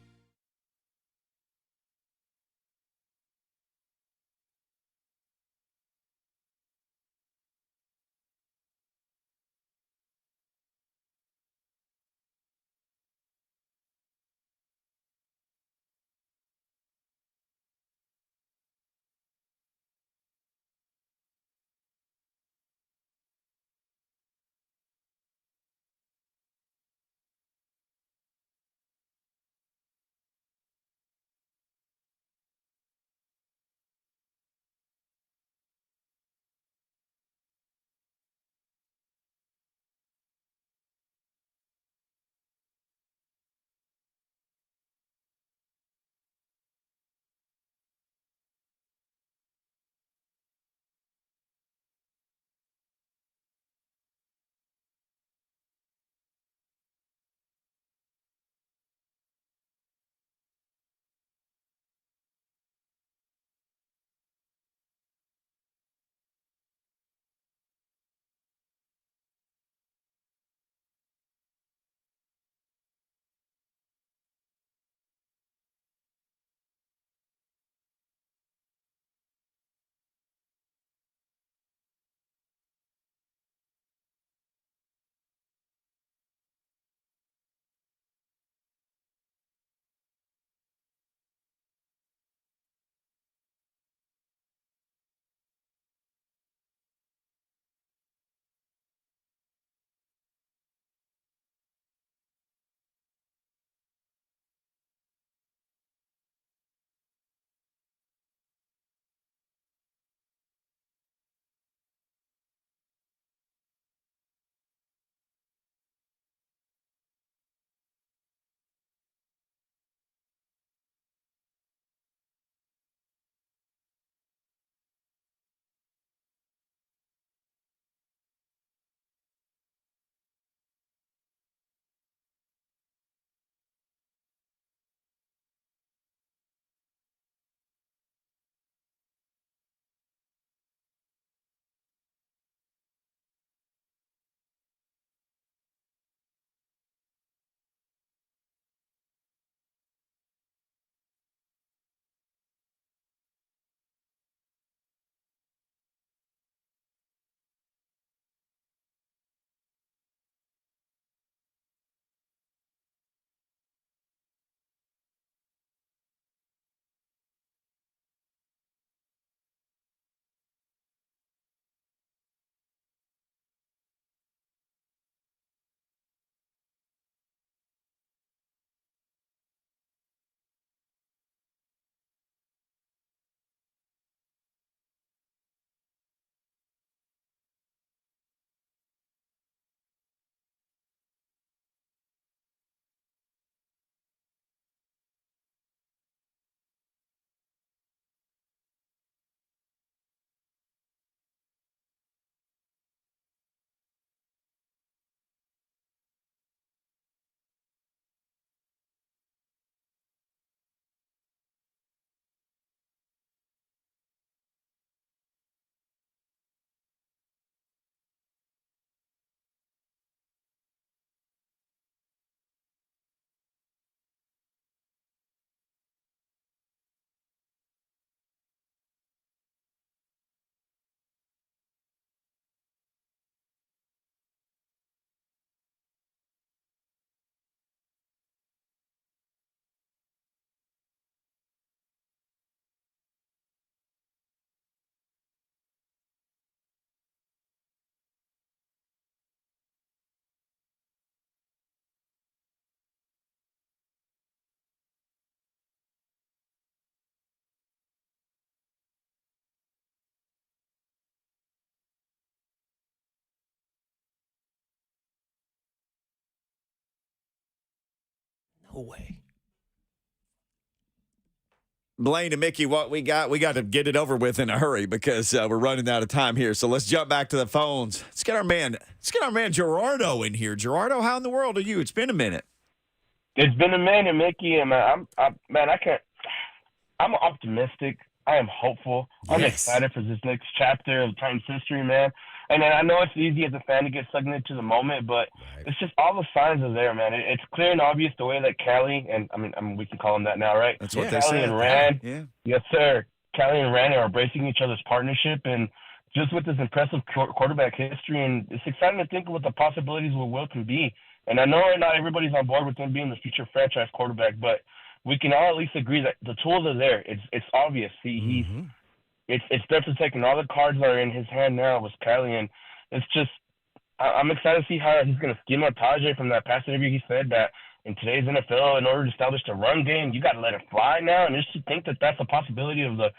No way. Blaine and Mickey, what we got to get it over with in a hurry because we're running out of time here. So let's jump back to the phones. Let's get our man Gerardo in here. Gerardo, how in the world are you? It's been a minute. It's been a minute, Mickey, and I'm optimistic. I am hopeful. I'm excited for this next chapter of Titans history, man. And then I know it's easy as a fan to get sucked into the moment, but it's just all the signs are there, man. It's clear and obvious the way that Callie, and I mean we can call him that now, right? That's what Callie they said. and Rand, Yeah. yes, sir. Callie and Rand are embracing each other's partnership, and just with this impressive quarterback history, and it's exciting to think of what the possibilities with Will can be. And I know not everybody's on board with him being the future franchise quarterback, but we can all at least agree that the tools are there. It's obvious. It's there to take, and all the cards are in his hand now with Kylie, and it's just I'm excited to see how he's going to scheme up Tajay. From that past interview, he said that in today's NFL, in order to establish the run game, you got to let it fly now, and just to think that that's a possibility of the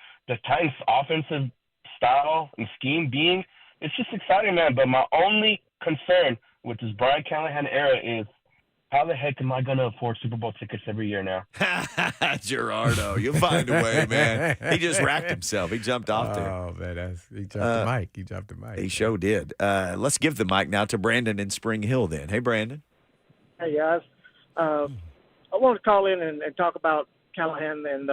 Titans' offensive style and scheme being, it's just exciting, man. But my only concern with this Brian Callahan era is, how the heck am I going to afford Super Bowl tickets every year now? Gerardo, you'll find a way, man. He just racked himself. He jumped off there. Oh, man, he dropped the mic. He dropped the mic. He sure did. Let's give the mic now to Brandon in Spring Hill then. Hey, Brandon. Hey, guys. I wanted to call in and talk about Callahan and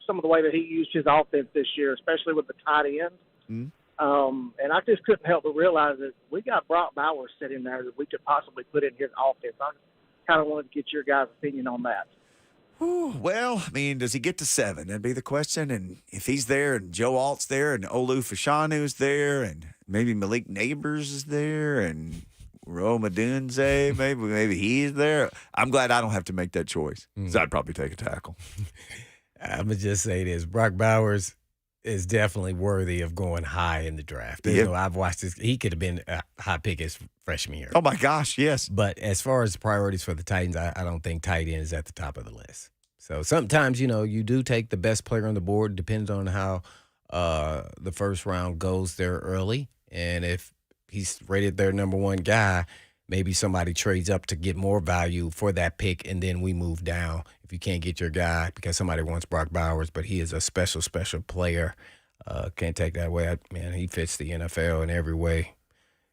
some of the way that he used his offense this year, especially with the tight ends. And I just couldn't help but realize that we got Brock Bowers sitting there that we could possibly put in his offense. I kind of wanted to get your guys' opinion on that. Well, I mean, does he get to 7? That'd be the question. And if he's there and Joe Alt's there and Olu Fashanu's there and maybe Malik Neighbors is there and Roma Dunze, maybe he's there. I'm glad I don't have to make that choice because I'd probably take a tackle. I'm going to just say this. Brock Bowers is definitely worthy of going high in the draft. You know, I've watched this. He could have been a high pick his freshman year. Oh, my gosh, yes. But as far as priorities for the Titans, I don't think tight end is at the top of the list. So sometimes, you do take the best player on the board, depends on how the first round goes there early. And if he's rated their number one guy, maybe somebody trades up to get more value for that pick, and then we move down if you can't get your guy because somebody wants Brock Bowers, but he is a special, special player. Can't take that away. Man, he fits the NFL in every way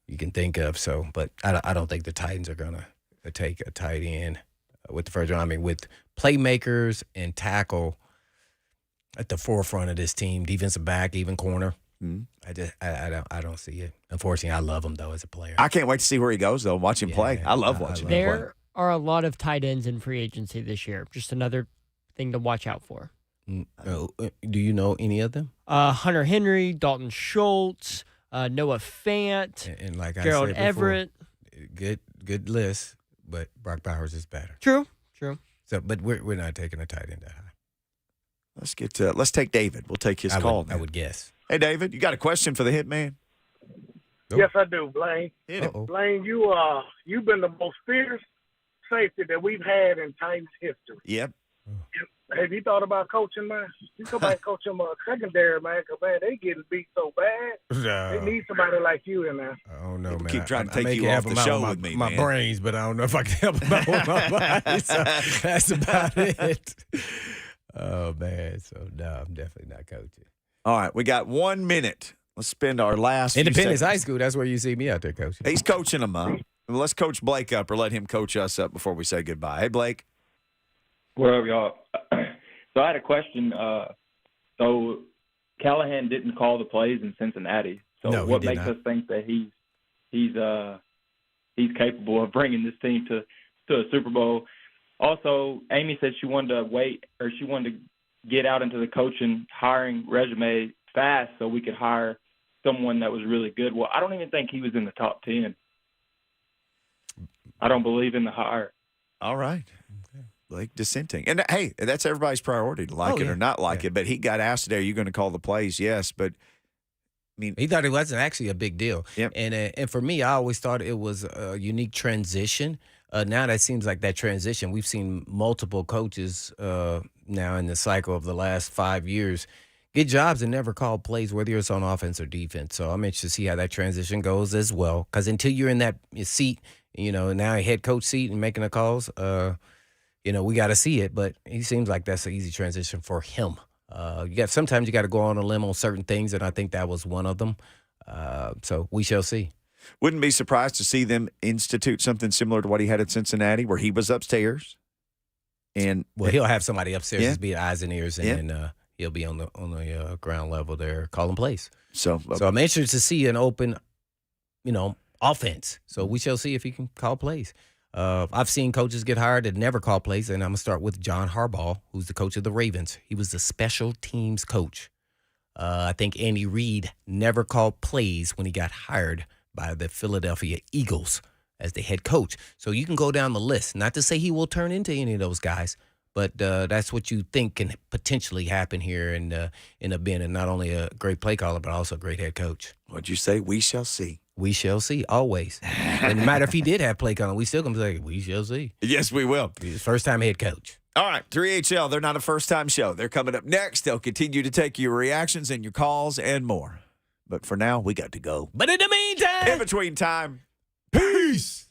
you can think of. So, but I don't think the Titans are going to take a tight end with the first round. I mean, with playmakers and tackle at the forefront of this team, defensive back, even corner. I don't see it. Unfortunately, I love him, though, as a player. I can't wait to see where he goes, though, watch him play. I love watching him play. There are a lot of tight ends in free agency this year. Just another thing to watch out for. Do you know any of them? Hunter Henry, Dalton Schultz, Noah Fant, and like Gerald I said Everett. Before, good list, but Brock Bowers is better. True. So, but we're not taking a tight end that high. Let's take David. We'll take his call. I would guess. Hey, David, you got a question for the Hitman? Yes, I do, Blaine. Blaine, you've been the most fierce safety that we've had in Titans history. Yep. Have you thought about coaching, man? You go back and coach them secondary, man, because, man, they getting beat so bad. They need somebody like you in there. I don't know, man. Keep trying to I take you off the show with me, my man. brains, but I don't know if I can help them out with my body. So that's about it. Oh, man. So, no, I'm definitely not coaching. All right, we got 1 minute. Let's spend our last Independence High School, that's where you see me out there coaching. He's coaching them up. Let's coach Blake up or let him coach us up before we say goodbye. Hey, Blake. What up, y'all? So I had a question. So Callahan didn't call the plays in Cincinnati. So No, what he did makes not. us think that he's capable of bringing this team to a Super Bowl? Also, Amy said she wanted to wait, or she wanted to get out into the coaching hiring resume fast so we could hire someone that was really good. Well, I don't even think he was in the top 10. I don't believe in the hire. All right. Blake dissenting. And, hey, that's everybody's priority, to like it or not like it. But he got asked today, are you going to call the plays? Yes, but I mean, he thought it wasn't actually a big deal. Yep. And for me, I always thought it was a unique transition. Now that seems like that transition. We've seen multiple coaches now in the cycle of the last 5 years get jobs and never call plays, whether it's on offense or defense. So I'm interested to see how that transition goes as well. Because until you're in that seat, now a head coach seat and making the calls, we got to see it, but he seems like that's an easy transition for him. Sometimes you got to go on a limb on certain things, and I think that was one of them. So we shall see. Wouldn't be surprised to see them institute something similar to what he had at Cincinnati, where he was upstairs. And he'll have somebody upstairs Yeah. to be eyes and ears, and then he'll be on the ground level there calling plays. So I'm anxious to see an open, offense. So we shall see if he can call plays. I've seen coaches get hired that never call plays, and I'm going to start with John Harbaugh, who's the coach of the Ravens. He was the special teams coach. I think Andy Reid never called plays when he got hired by the Philadelphia Eagles as the head coach. So you can go down the list. Not to say he will turn into any of those guys, but that's what you think can potentially happen here and end up being not only a great play caller, but also a great head coach. What'd you say? We shall see. We shall see, always. And no matter if he did have play calling, we still going to say, we shall see. Yes, we will. He's first-time head coach. All right, 3HL, they're not a first-time show. They're coming up next. They'll continue to take your reactions and your calls and more. But for now, we got to go. But in the meantime, in between time, peace.